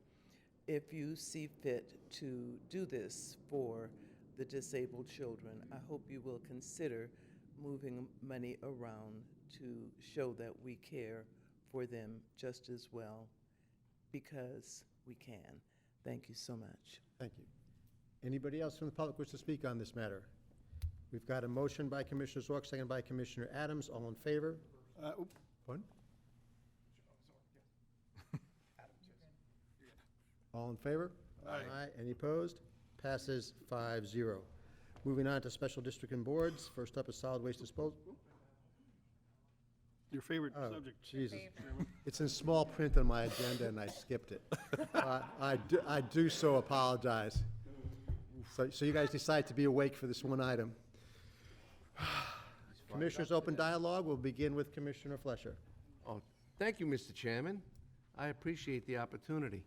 If you see fit to do this for the disabled children, I hope you will consider moving money around to show that we care for them just as well, because we can. Thank you so much. Thank you. Anybody else from the public wish to speak on this matter? We've got a motion by Commissioner Zork, second by Commissioner Adams. All in favor? Pardon? All in favor? Aye. Any opposed? Passes 5-0. Moving on to special district and boards. First up is solid waste disposal. Your favorite Oh, subject. Jesus. It's in small print on my agenda and I skipped it. I do so apologize. So you guys decide to be awake for this one item. Commissioners' open dialogue. We'll begin with Commissioner Flesher. Oh, thank you, Mr. Chairman. I appreciate the opportunity.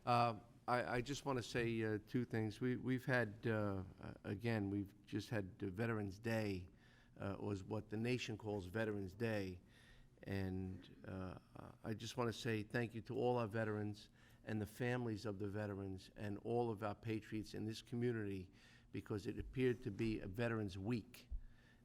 I just want to say two things. We've had, again, we've just had Veterans Day, was what the nation calls Veterans Day. And I just want to say thank you to all our veterans and the families of the veterans and all of our patriots in this community, because it appeared to be a Veterans Week.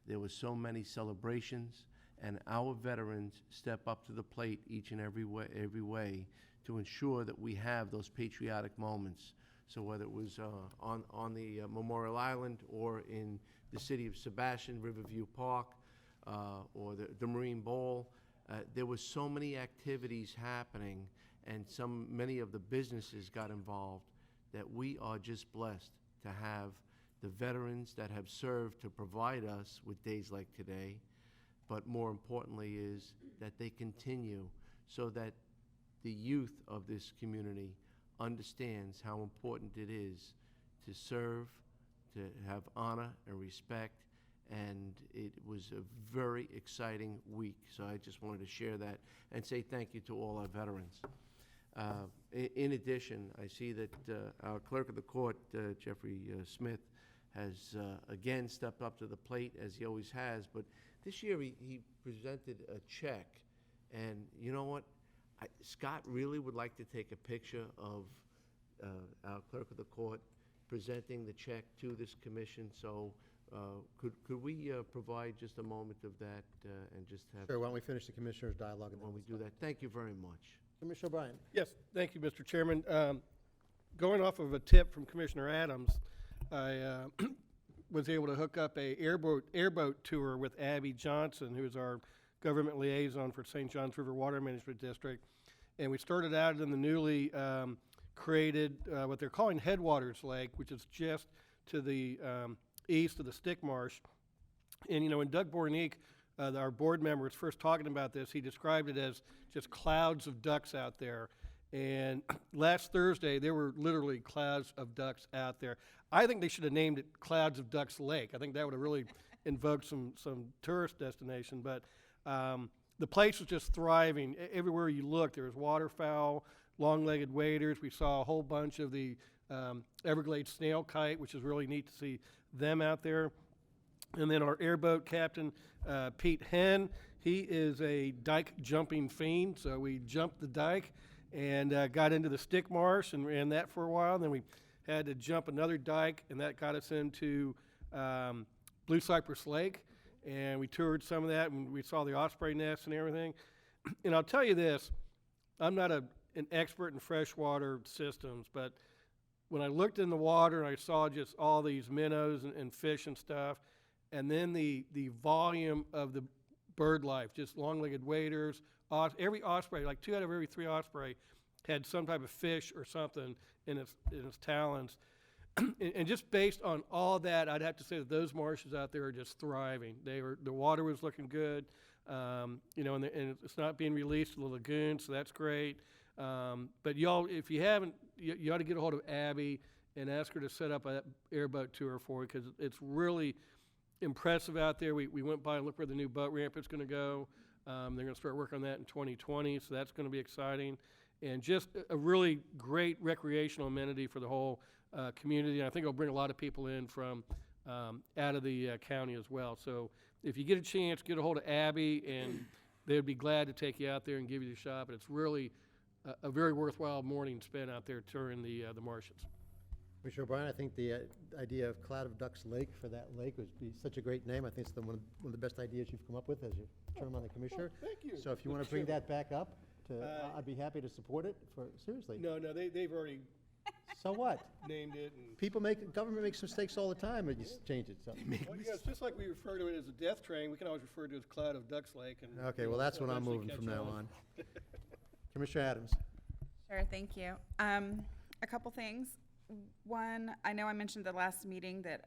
There were so many celebrations, and our veterans step up to the plate each and every way to ensure that we have those patriotic moments. So whether it was on the Memorial Island or in the city of Sebastian, Riverview Park, or the Marine Bowl, there were so many activities happening, and many of the businesses got involved, that we are just blessed to have the veterans that have served to provide us with days like today, but more importantly is that they continue so that the youth of this community understands how important it is to serve, to have honor and respect, and it was a very exciting week. So I just wanted to share that and say thank you to all our veterans. In addition, I see that our clerk of the court, Jeffrey Smith, has again stepped up to the plate, as he always has, but this year he presented a check, and you know what? Scott really would like to take a picture of our clerk of the court presenting the check to this commission, so could we provide just a moment of that and just have... Sure, why don't we finish the commissioners' dialogue and then when we do that. Thank you very much. Commissioner O'Brien. Yes, thank you, Mr. Chairman. Going off of a tip from Commissioner Adams, I was able to hook up a airboat tour with Abby Johnson, who is our government liaison for St. Johns River Water Management District. And we started out in the newly created, what they're calling Headwaters Lake, which is just to the east of the Stick Marsh. And, you know, when Doug Bornick, our board member, was first talking about this, he described it as just clouds of ducks out there. And last Thursday, there were literally clouds of ducks out there. I think they should have named it Clouds of Ducks Lake. I think that would have really invoked some tourist destination. But the place was just thriving. Everywhere you looked, there was waterfowl, long-legged waders. We saw a whole bunch of the Everglades snail kite, which is really neat to see them out there. And then our airboat captain, Pete Henn, he is a dike jumping fiend. So we jumped the dike and got into the Stick Marsh and ran that for a while. Then we had to jump another dike, and that got us into Blue Cypress Lake. And we toured some of that, and we saw the osprey nests and everything. And I'll tell you this, I'm not an expert in freshwater systems, but when I looked in the water and I saw just all these minnows and fish and stuff, and then the volume of the bird life, just long-legged waders, every osprey, like 2 out of every 3 osprey had some type of fish or something in its talons. And just based on all that, I'd have to say that those marshes out there are just thriving. The water was looking good, you know, and it's not being released to the lagoon, so that's great. But y'all, if you haven't, you ought to get a hold of Abby and ask her to set up an airboat tour for you, because it's really impressive out there. We went by and looked where the new boat ramp is going to go. They're going to start working on that in 2020, so that's going to be exciting. And just a really great recreational amenity for the whole community. And I think it'll bring a lot of people in from out of the county as well. So if you get a chance, get a hold of Abby, and they'd be glad to take you out there and give you the shop. And it's really a very worthwhile morning spent out there touring the marshes. Commissioner O'Brien, I think the idea of Cloud of Ducks Lake for that lake would be such a great name. I think it's one of the best ideas you've come up with as your term on the commissioner. Thank you. So if you want to bring that back up, I'd be happy to support it. Seriously. No, they've already So what? named it. And Government makes mistakes all the time, and you change it. So. well, yeah, it's just like we refer to it as a death train. We can always refer to it as Cloud of Ducks Lake. And Okay, well, that's what I'm eventually moving catch from now on. Commissioner Adams. Sure, thank you. A couple things. One, I know I mentioned at the last meeting that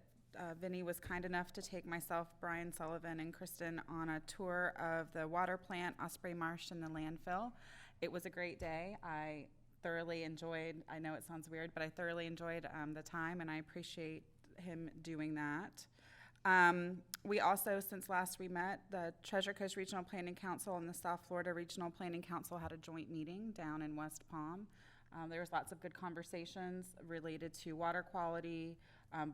Vinny was kind enough to take myself, Brian Sullivan, and Kristen on a tour of the water plant, Osprey Marsh, and the landfill. It was a great day. I thoroughly enjoyed, I know it sounds weird, but I thoroughly enjoyed the time, and I appreciate him doing that. We also, since last we met, the Treasure Coast Regional Planning Council and the South Florida Regional Planning Council had a joint meeting down in West Palm. There was lots of good conversations related to water quality,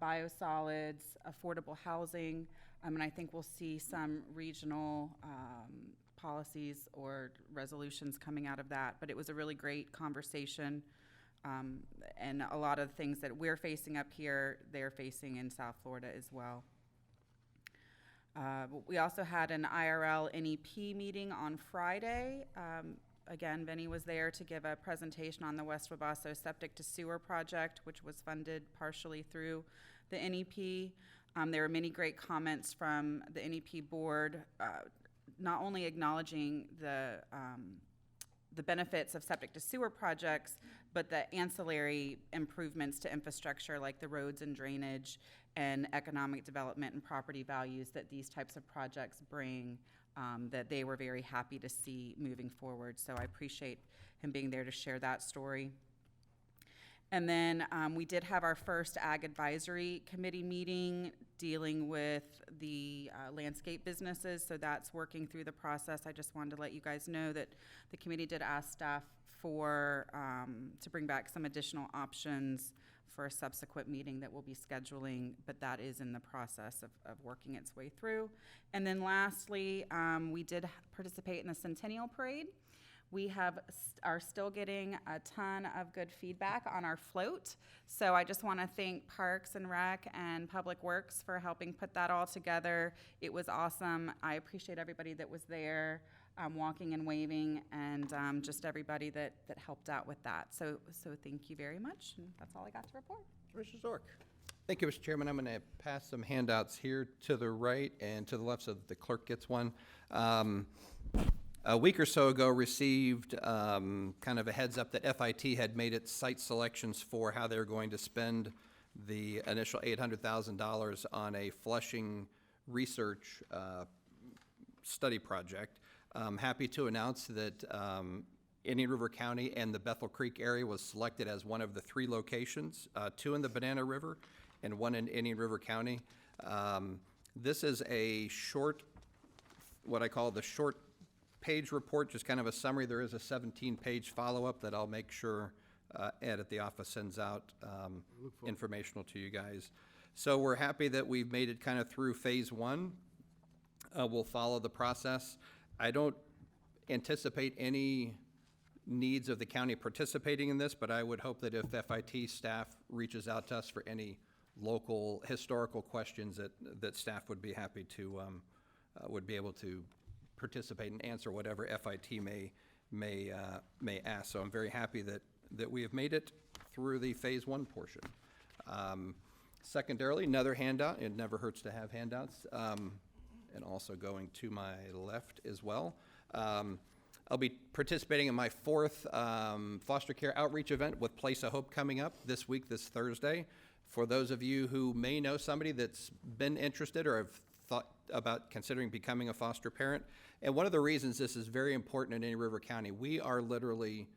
biosolids, affordable housing, and I think we'll see some regional policies or resolutions coming out of that. But it was a really great conversation, and a lot of the things that we're facing up here, they're facing in South Florida as well. We also had an IRL NEP meeting on Friday. Again, Vinny was there to give a presentation on the West Wabasso Septic to Sewer project, which was funded partially through the NEP. There were many great comments from the NEP board, not only acknowledging the benefits of septic to sewer projects, but the ancillary improvements to infrastructure like the roads and drainage and economic development and property values that these types of projects bring, that they were very happy to see moving forward. So I appreciate him being there to share that story. And then we did have our first Ag Advisory Committee meeting dealing with the landscape businesses, so that's working through the process. I just wanted to let you guys know that the committee did ask staff to bring back some additional options for a subsequent meeting that we'll be scheduling, but that is in the process of working its way through. And then lastly, we did participate in the Centennial Parade. We are still getting a ton of good feedback on our float. So I just want to thank Parks and Rec and Public Works for helping put that all together. It was awesome. I appreciate everybody that was there, walking and waving, and just everybody that helped out with that. So thank you very much, and that's all I got to report. Commissioner Zork. Thank you, Mr. Chairman. I'm going to pass some handouts here to the right and to the left so that the clerk gets one. A week or so ago, received kind of a heads up that FIT had made its site selections for how they're going to spend the initial $800,000 on a Flushing research study project. I'm happy to announce that Indian River County and the Bethel Creek area was selected as one of the 3 locations, 2 in the Banana River and 1 in Indian River County. This is a short, what I call the short page report, just kind of a summary. There is a 17-page follow-up that I'll make sure Ed at the office sends out informational to you guys. So we're happy that we've made it kind of through phase 1. We'll follow the process. I don't anticipate any needs of the county participating in this, but I would hope that if FIT staff reaches out to us for any local historical questions, that staff would be happy to, would be able to participate and answer whatever FIT may ask. So I'm very happy that we have made it through the phase 1 portion. Secondarily, another handout. It never hurts to have handouts. And also going to my left as well. I'll be participating in my 4th foster care outreach event with Place of Hope coming up this week, this Thursday. For those of you who may know somebody that's been interested or have thought about considering becoming a foster parent, and one of the reasons this is very important in Indian River County, we are literally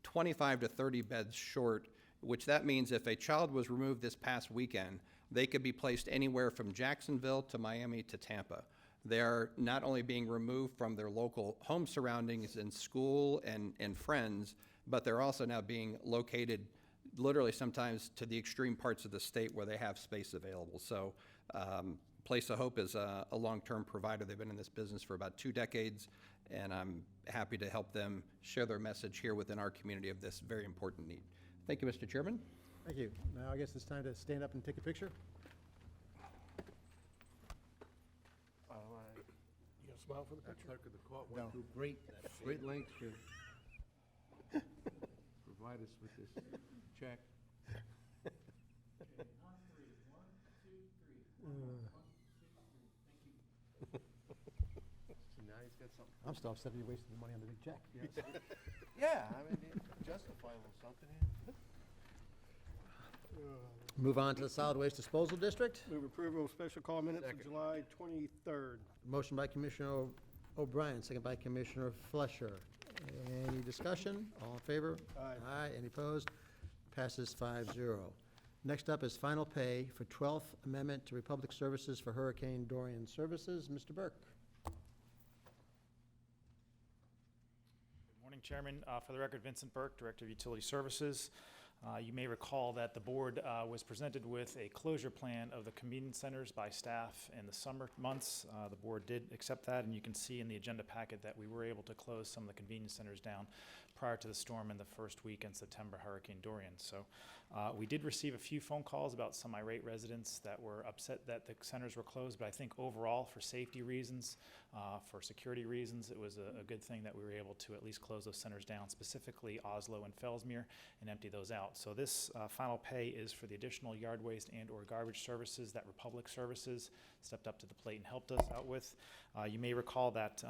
25 to 30 beds short which that means if a child was removed this past weekend, they could be placed anywhere from Jacksonville to Miami to Tampa. They are not only being removed from their local home surroundings and school and friends, but they're also now being located literally sometimes to the extreme parts of the state where they have space available. So Place of Hope is a long-term provider. They've been in this business for about 2 decades, and I'm happy to help them share their message here within our community of this very important need. Thank you, Mr. Chairman. Thank you. Now I guess it's time to stand up and take a picture. You gonna smile for the picture? Clerk of the court No. went through great lengths to provide us with this check. So now he's got something. I'm still upset you wasted the money on the big check. Yeah, I mean, justify a little something here. Move on to the Solid Waste Disposal District. Move approval of special call minutes of Second. July 23rd. Motion by Commissioner O'Brien, second by Commissioner Flesher. Any discussion? All in favor? Aye. Aye. Any opposed? Passes 5-0. Next up is final pay for 12th Amendment to Republic Services for Hurricane Dorian Services. Mr. Burke. Good morning, Chairman. For the record, Vincent Burke, Director of Utility Services. You may recall that the board was presented with a closure plan of the convenience centers by staff in the summer months. The board did accept that, and you can see in the agenda packet that we were able to close some of the convenience centers down prior to the storm in the first week in September, Hurricane Dorian. So we did receive a few phone calls about some irate residents that were upset that the centers were closed, but I think overall, for safety reasons, for security reasons, it was a good thing that we were able to at least close those centers down, specifically Oslo and Fellsmere, and empty those out. So this final pay is for the additional yard waste and or garbage services that Republic Services stepped up to the plate and helped us out with. You may recall that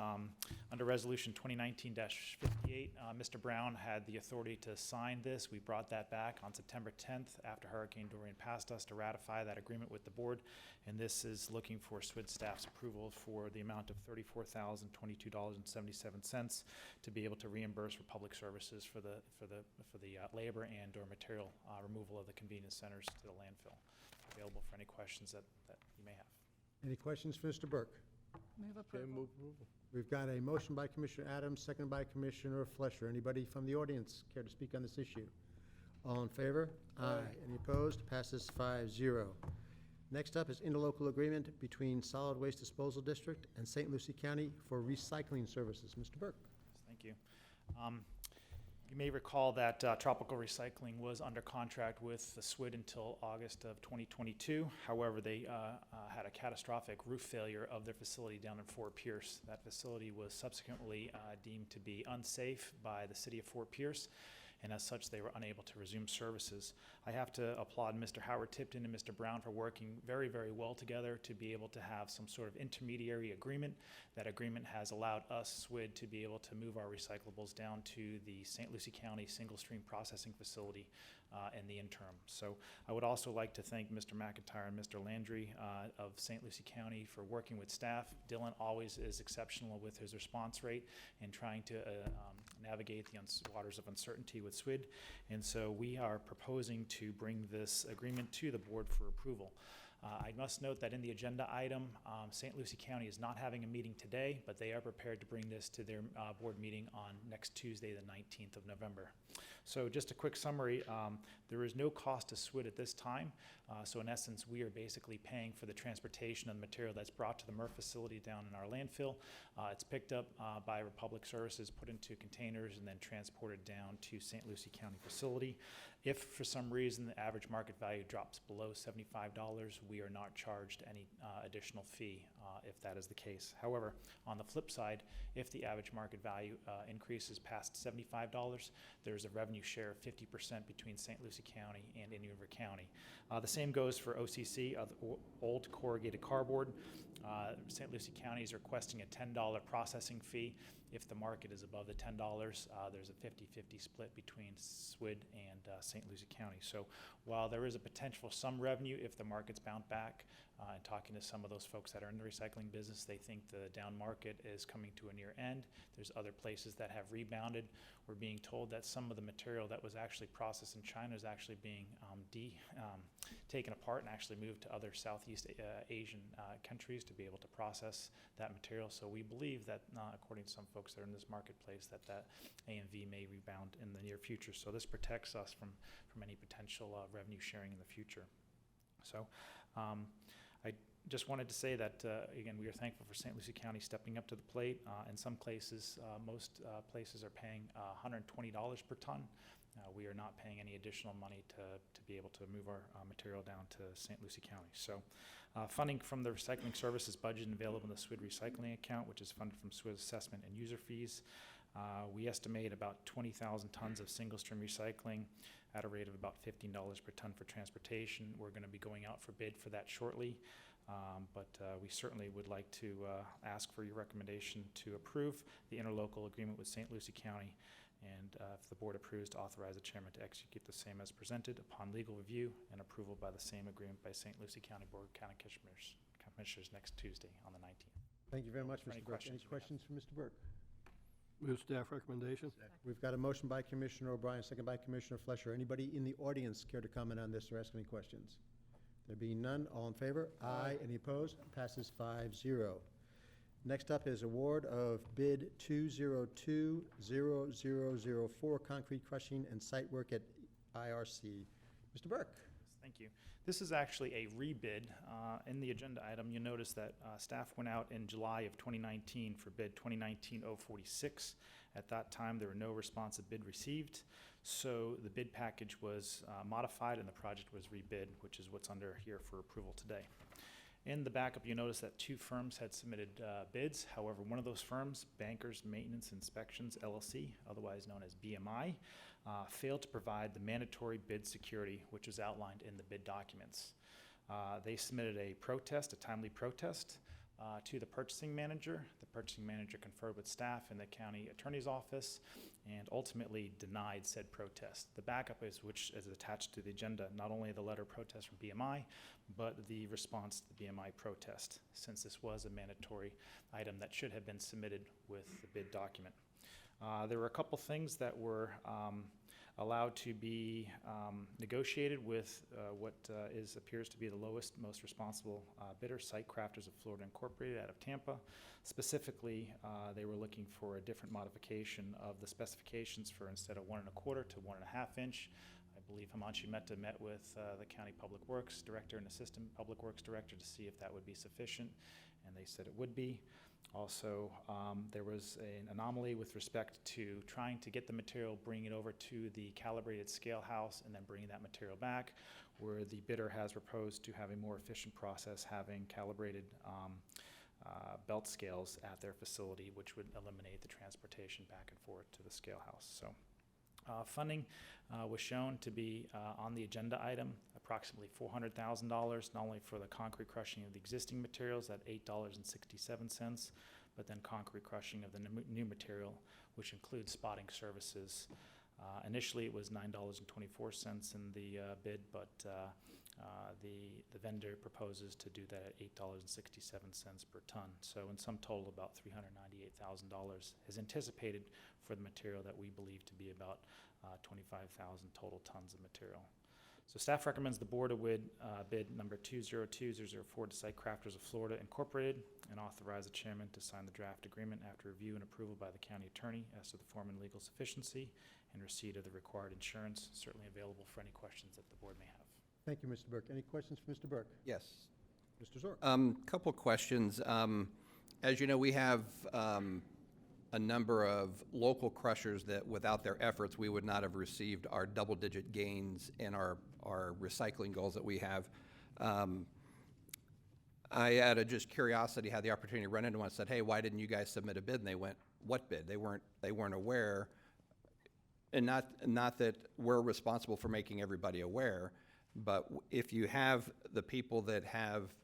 under Resolution 2019-58, Mr. Brown had the authority to sign this. We brought that back on September 10th after Hurricane Dorian passed us to ratify that agreement with the board, and this is looking for SWID staff's approval for the amount of $34,022.77 to be able to reimburse Republic Services for the labor and or material removal of the convenience centers to the landfill. Available for any questions that you may have. Any questions for Mr. Burke? Move Okay, move approval. We've got a motion by Commissioner Adams, second by Commissioner Flesher. Anybody from the audience care to speak on this issue? All in favor? Aye. Any opposed? Passes 5-0. Next up is interlocal agreement between Solid Waste Disposal District and St. Lucie County for recycling services. Mr. Burke. Thank you. You may recall that Tropical Recycling was under contract with the SWID until August of 2022. However, they had a catastrophic roof failure of their facility down in Fort Pierce. That facility was subsequently deemed to be unsafe by the city of Fort Pierce, and as such, they were unable to resume services. I have to applaud Mr. Howard Tipton and Mr. Brown for working very, very well together to be able to have some sort of intermediary agreement. That agreement has allowed us, SWID, to be able to move our recyclables down to the St. Lucie County single stream processing facility in the interim. So I would also like to thank Mr. McIntyre and Mr. Landry of St. Lucie County for working with staff. Dylan always is exceptional with his response rate and trying to navigate the waters of uncertainty with SWID. And so we are proposing to bring this agreement to the board for approval. I must note that in the agenda item, St. Lucie County is not having a meeting today, but they are prepared to bring this to their board meeting on next Tuesday, the 19th of November. So just a quick summary, there is no cost to SWID at this time. So in essence, we are basically paying for the transportation of the material that's brought to the MRF facility down in our landfill. It's picked up by Republic Services, put into containers, and then transported down to St. Lucie County facility. If for some reason the average market value drops below $75, we are not charged any additional fee if that is the case. However, on the flip side, if the average market value increases past $75, there's a revenue share of 50% between St. Lucie County and Indian River County. The same goes for OCC, old corrugated cardboard. St. Lucie County is requesting a $10 processing fee. If the market is above the $10, there's a 50-50 split between SWID and St. Lucie County. So while there is a potential for some revenue if the market's bounced back, and talking to some of those folks that are in the recycling business, they think the down market is coming to a near end. There's other places that have rebounded. We're being told that some of the material that was actually processed in China is actually being taken apart and actually moved to other Southeast Asian countries to be able to process that material. So we believe that, according to some folks that are in this marketplace, that AMV may rebound in the near future. So this protects us from any potential revenue sharing in the future. So I just wanted to say that, again, we are thankful for St. Lucie County stepping up to the plate. In some places, most places are paying $120 per ton. We are not paying any additional money to be able to move our material down to St. Lucie County. So funding from the recycling services budget and available in the SWID recycling account, which is funded from SWID assessment and user fees. We estimate about 20,000 tons of single stream recycling at a rate of about $15 per ton for transportation. We're going to be going out for bid for that shortly. But we certainly would like to ask for your recommendation to approve the interlocal agreement with St. Lucie County, and if the board approves, to authorize the chairman to execute the same as presented upon legal review and approval by the same agreement by St. Lucie County Board of County Commissioners next Tuesday on the 19th. Thank you very much, For any Mr. Burke. Any questions you questions for Mr. Burke? Move staff recommendation. We've got a motion by Commissioner O'Brien, second by Commissioner Fleischer. Anybody in the audience care to comment on this or ask any questions? There being none, all in favor? Aye. Any opposed? Passes 5-0. Next up is award of bid 2020004, concrete crushing and site work at IRC. Mr. Burke. Thank you. This is actually a rebid. In the agenda item, you notice that staff went out in July of 2019 for bid 2019-046. At that time, there were no responsive bid received. So the bid package was modified and the project was rebid, which is what's under here for approval today. In the backup, you notice that 2 firms had submitted bids. However, one of those firms, Bankers Maintenance Inspections LLC, otherwise known as BMI, failed to provide the mandatory bid security, which is outlined in the bid documents. They submitted a protest, a timely protest, to the purchasing manager. The purchasing manager conferred with staff in the county attorney's office and ultimately denied said protest. The backup is, which is attached to the agenda, not only the letter of protest from BMI, but the response to the BMI protest, since this was a mandatory item that should have been submitted with the bid document. There were a couple things that were allowed to be negotiated with what appears to be the lowest, most responsible bidder, Site Crafters of Florida Incorporated out of Tampa. Specifically, they were looking for a different modification of the specifications for, instead of 1 1/4 to 1 1/2 inch. I believe Himanshu Mehta met with the County Public Works Director and Assistant Public Works Director to see if that would be sufficient, and they said it would be. Also, there was an anomaly with respect to trying to get the material, bring it over to the calibrated scale house, and then bringing that material back, where the bidder has proposed to have a more efficient process, having calibrated belt scales at their facility, which would eliminate the transportation back and forth to the scale house. So funding was shown to be on the agenda item, approximately $400,000, not only for the concrete crushing of the existing materials at $8.67, but then concrete crushing of the new material, which includes spotting services. Initially, it was $9.24 in the bid, but the vendor proposes to do that at $8.67 per ton. So in sum total, about $398,000 is anticipated for the material that we believe to be about 25,000 total tons of material. So staff recommends the board award bid number 2020004 to Site Crafters of Florida Incorporated, and authorize the chairman to sign the draft agreement after review and approval by the county attorney as to the form and legal sufficiency and receipt of the required insurance. Certainly available for any questions that the board may have. Thank you, Mr. Burke. Any questions for Mr. Burke? Yes. Mr. Zork. Couple questions. As you know, we have a number of local crushers that without their efforts, we would not have received our double-digit gains in our recycling goals that we have. I, out of just curiosity, had the opportunity to run into one and said, hey, why didn't you guys submit a bid? And they went, what bid? They weren't aware. And not that we're responsible for making everybody aware, but if you have the people that have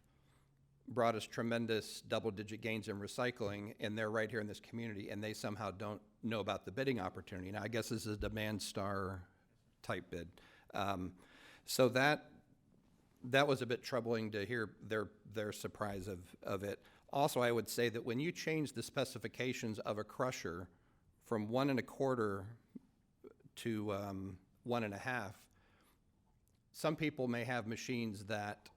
brought us tremendous double-digit gains in recycling, and they're right here in this community, and they somehow don't know about the bidding opportunity. Now, I guess this is a demand star type bid. So that was a bit troubling to hear their surprise of it. Also, I would say that when you change the specifications of a crusher from 1 1/4 to 1 1/2, some people may have machines that,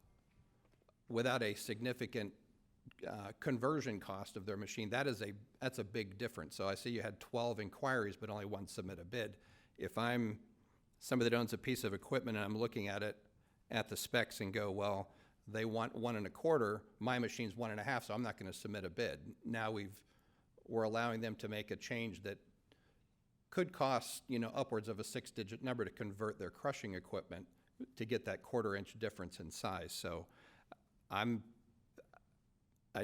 without a significant conversion cost of their machine, that's a big difference. So I see you had 12 inquiries, but only one submit a bid. If I'm somebody that owns a piece of equipment and I'm looking at it at the specs and go, well, they want 1 1/4, my machine's 1 1/2, so I'm not going to submit a bid. Now we're allowing them to make a change that could cost, upwards of a 6-digit number to convert their crushing equipment to get that 1/4 inch difference in size. So I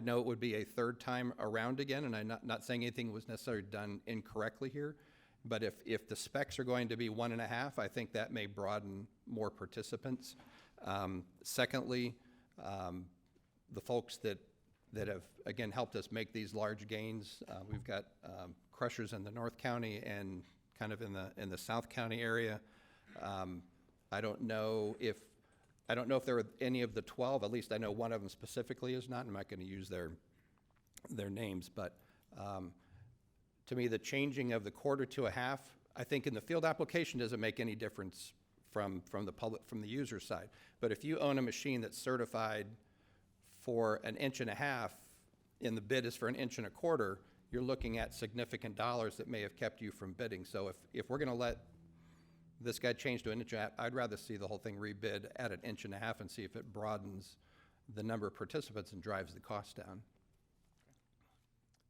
know it would be a third time around again, and I'm not saying anything was necessarily done incorrectly here, but if the specs are going to be 1 1/2, I think that may broaden more participants. Secondly, the folks that have, again, helped us make these large gains, we've got crushers in the North County and kind of in the South County area. I don't know if there were any of the 12, at least I know one of them specifically is not. I'm not going to use their names, but to me, the changing of the 1/4 to a 1/2, I think in the field application doesn't make any difference from the user side. But if you own a machine that's certified for 1 1/2 inches, and the bid is for 1 1/4 inches, you're looking at significant dollars that may have kept you from bidding. So if we're going to let this guy change to 1 1/2 inches, I'd rather see the whole thing rebid at 1 1/2 inches and see if it broadens the number of participants and drives the cost down.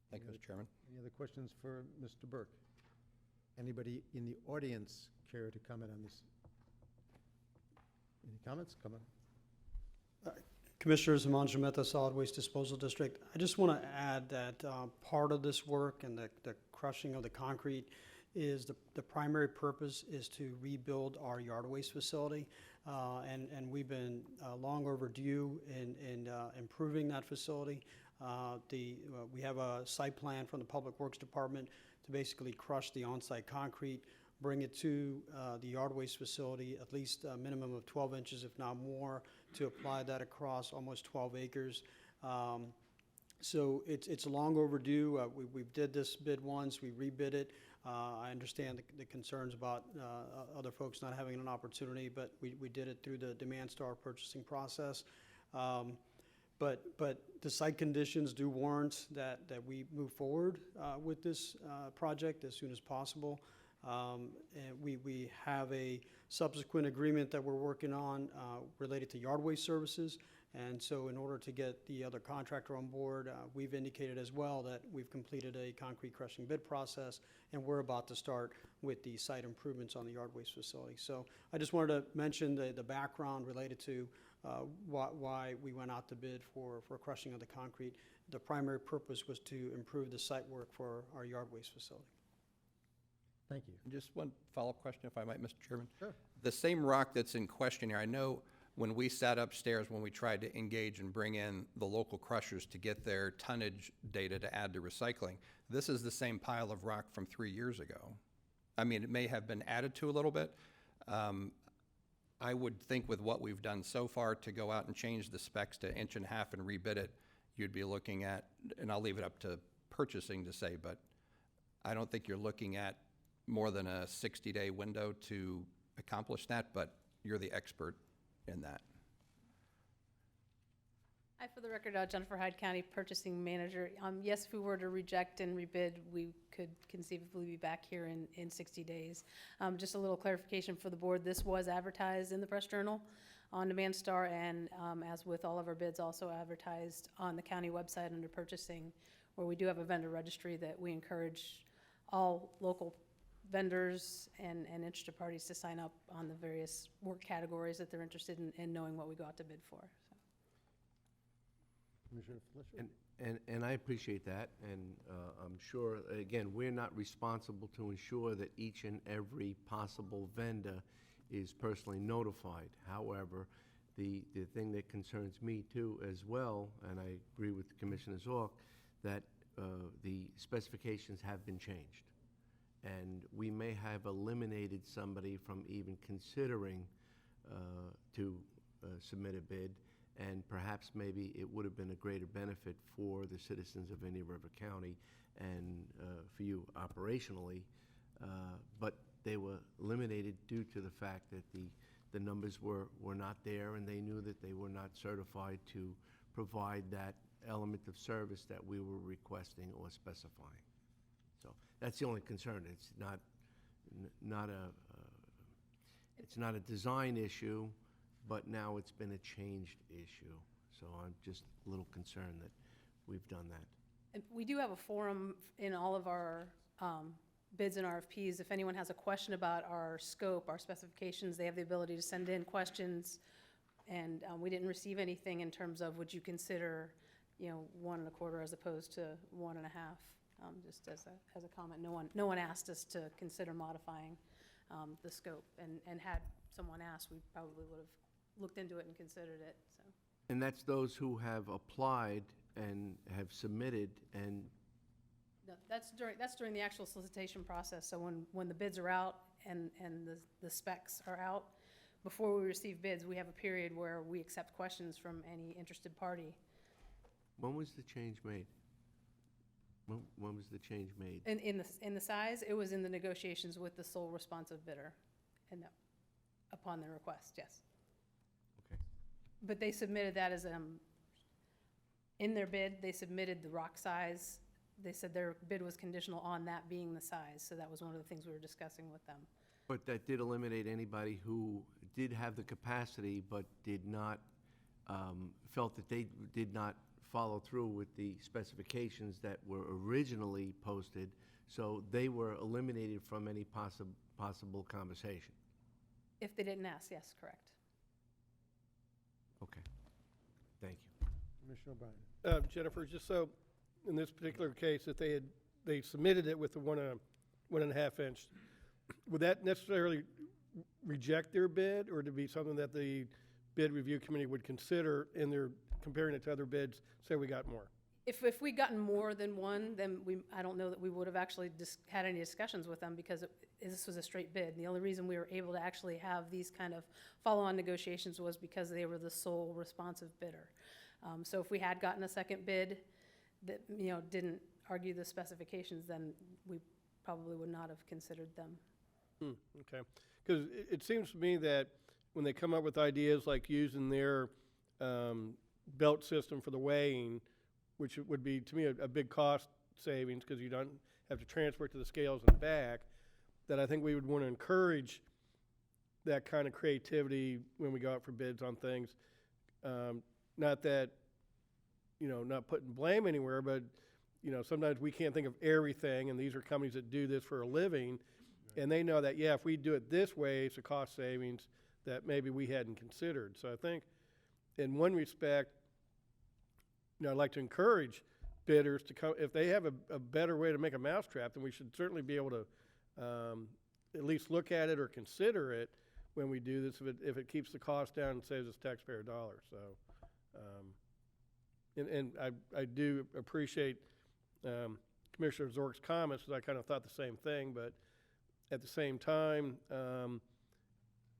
Thank you, Mr. Chairman. Any other questions for Mr. Burke? Anybody in the audience care to comment on this? Any comments? Come on. Commissioners, Himanshu Mehta, Solid Waste Disposal District. I just want to add that part of this work and the crushing of the concrete is the primary purpose is to rebuild our yard waste facility. And we've been long overdue in improving that facility. We have a site plan from the Public Works Department to basically crush the on-site concrete, bring it to the yard waste facility, at least a minimum of 12 inches, if not more, to apply that across almost 12 acres. So it's long overdue. We did this bid once, we rebid it. I understand the concerns about other folks not having an opportunity, but we did it through the demand star purchasing process. But the site conditions do warrant that we move forward with this project as soon as possible. And we have a subsequent agreement that we're working on related to yard waste services. And so in order to get the other contractor on board, we've indicated as well that we've completed a concrete crushing bid process, and we're about to start with the site improvements on the yard waste facility. So I just wanted to mention the background related to why we went out to bid for crushing of the concrete. The primary purpose was to improve the site work for our yard waste facility. Thank you. And just one follow-up question, if I might, Mr. Chairman. Sure. The same rock that's in question here, I know when we sat upstairs, when we tried to engage and bring in the local crushers to get their tonnage data to add to recycling, this is the same pile of rock from 3 years ago. I mean, it may have been added to a little bit. I would think with what we've done so far to go out and change the specs to 1.5 inches and rebid it, you'd be looking at, and I'll leave it up to purchasing to say, but I don't think you're looking at more than a 60-day window to accomplish that, but you're the expert in that. Hi, for the record, Jennifer Hyde, County Purchasing Manager. Yes, if we were to reject and rebid, we could conceivably be back here in 60 days. Just a little clarification for the board. This was advertised in the Press Journal on Demand Star, and as with all of our bids, also advertised on the county website under purchasing, where we do have a vendor registry that we encourage all local vendors and interested parties to sign up on the various work categories that they're interested in knowing what we go out to bid for. So. Commissioner Fletcher? And I appreciate that, and I'm sure, again, we're not responsible to ensure that each and every possible vendor is personally notified. However, the thing that concerns me too as well, and I agree with Commissioner Zorc, that the specifications have been changed. And we may have eliminated somebody from even considering to submit a bid, and perhaps maybe it would have been a greater benefit for the citizens of Indian River County and for you operationally, but they were eliminated due to the fact that the numbers were not there, and they knew that they were not certified to provide that element of service that we were requesting or specifying. So that's the only concern. It's not a design issue, but now it's been a changed issue. So I'm just a little concerned that we've done that. And we do have a forum in all of our bids and RFPs. If anyone has a question about our scope, our specifications, they have the ability to send in questions. And we didn't receive anything in terms of, would you consider, 1 1/4 as opposed to 1 1/2? Just as a comment, no one asked us to consider modifying the scope. And had someone asked, we probably would have looked into it and considered it. So. And that's those who have applied and have submitted, and No, that's during the actual solicitation process. So when the bids are out and the specs are out, before we receive bids, we have a period where we accept questions from any interested party. when was the change made? When was the change made? In the size, it was in the negotiations with the sole responsive bidder, and upon their request, yes. Okay. But they submitted that as in their bid. They submitted the rock size. They said their bid was conditional on that being the size. So that was one of the things we were discussing with them. But that did eliminate anybody who did have the capacity but did not, felt that they did not follow through with the specifications that were originally posted, so they were eliminated from any possible conversation. If they didn't ask, yes, correct. Okay, thank you. Commissioner O'Brien. Jennifer, just so, in this particular case, if they submitted it with the 1.5 inch, would that necessarily reject their bid, or to be something that the bid review committee would consider in their comparing it to other bids, say we got more? If we'd gotten more than one, then I don't know that we would have actually had any discussions with them, because this was a straight bid. The only reason we were able to actually have these kind of follow-on negotiations was because they were the sole responsive bidder. So if we had gotten a second bid that didn't argue the specifications, then we probably would not have considered them. Okay, because it seems to me that when they come up with ideas like using their belt system for the weighing, which would be, to me, a big cost savings because you don't have to transport to the scales and back, that I think we would want to encourage that kind of creativity when we go out for bids on things. Not that, not putting blame anywhere, but, sometimes we can't think of everything, and these are companies that do this for a living, and they know that, yeah, if we do it this way, it's a cost savings that maybe we hadn't considered. So I think, in one respect, I'd like to encourage bidders to come, if they have a better way to make a mousetrap, then we should certainly be able to at least look at it or consider it when we do this, if it keeps the cost down and saves us taxpayer dollars. So, and I do appreciate Commissioner Zorc's comments, because I kind of thought the same thing, but at the same time,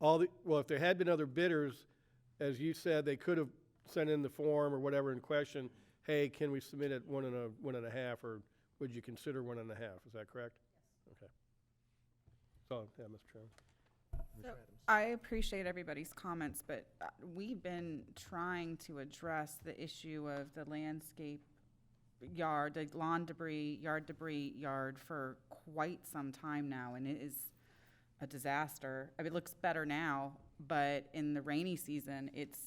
if there had been other bidders, as you said, they could have sent in the form or whatever in question, hey, can we submit it 1.5, or would you consider 1.5? Is that correct? Yes. Okay. So, yeah, Mr. Chairman. So I appreciate everybody's comments, but we've been trying to address the issue of the landscape yard, the lawn debris, yard for quite some time now, and it is a disaster. I mean, it looks better now, but in the rainy season, it's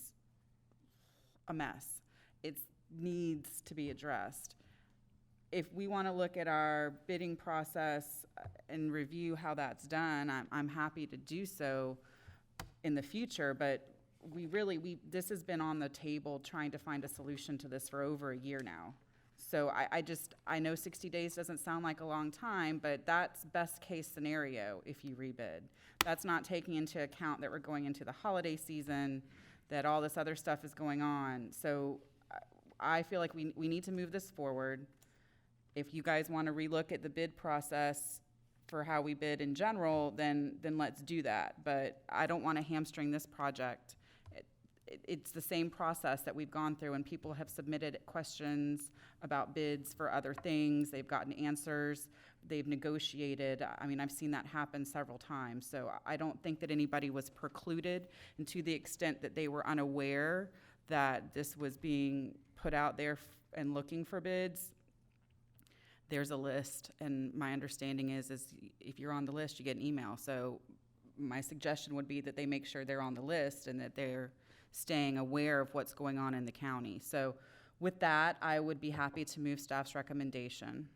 a mess. It needs to be addressed. If we want to look at our bidding process and review how that's done, I'm happy to do so in the future, but this has been on the table trying to find a solution to this for over a year now. So I know 60 days doesn't sound like a long time, but that's best case scenario if you rebid. That's not taking into account that we're going into the holiday season. that all this other stuff is going on. So I feel like we need to move this forward. If you guys want to relook at the bid process for how we bid in general, then let's do that. But I don't want to hamstring this project. It's the same process that we've gone through, and people have submitted questions about bids for other things. They've gotten answers. They've negotiated. I mean, I've seen that happen several times. So I don't think that anybody was precluded, and to the extent that they were unaware that this was being put out there and looking for bids, there's a list, and my understanding is if you're on the list, you get an email. So my suggestion would be that they make sure they're on the list and that they're staying aware of what's going on in the county. So with that, I would be happy to move staff's recommendation.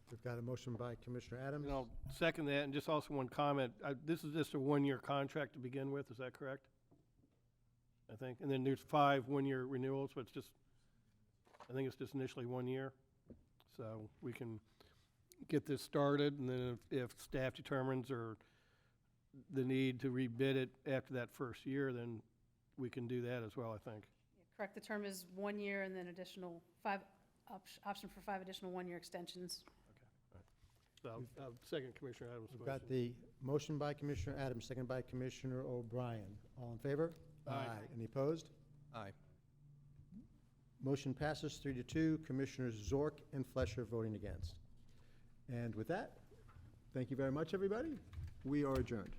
We've got a motion by Commissioner Adams. And I'll second that, and just also one comment. This is just a one-year contract to begin with, is that correct? I think, and then there's 5 one-year renewals, so I think it's just initially 1 year. So we can get this started, and then if staff determines or the need to rebid it after that first year, then we can do that as well, I think. Correct, the term is 1 year and then additional 5, option for 5 additional 1-year extensions. So, second Commissioner Adams' We've motion. got the motion by Commissioner Adams, second by Commissioner O'Brien. All in favor? Aye. Any opposed? Aye. Motion passes 3-2. Commissioners Zork and Flesher voting against. And with that, thank you very much, everybody. We are adjourned.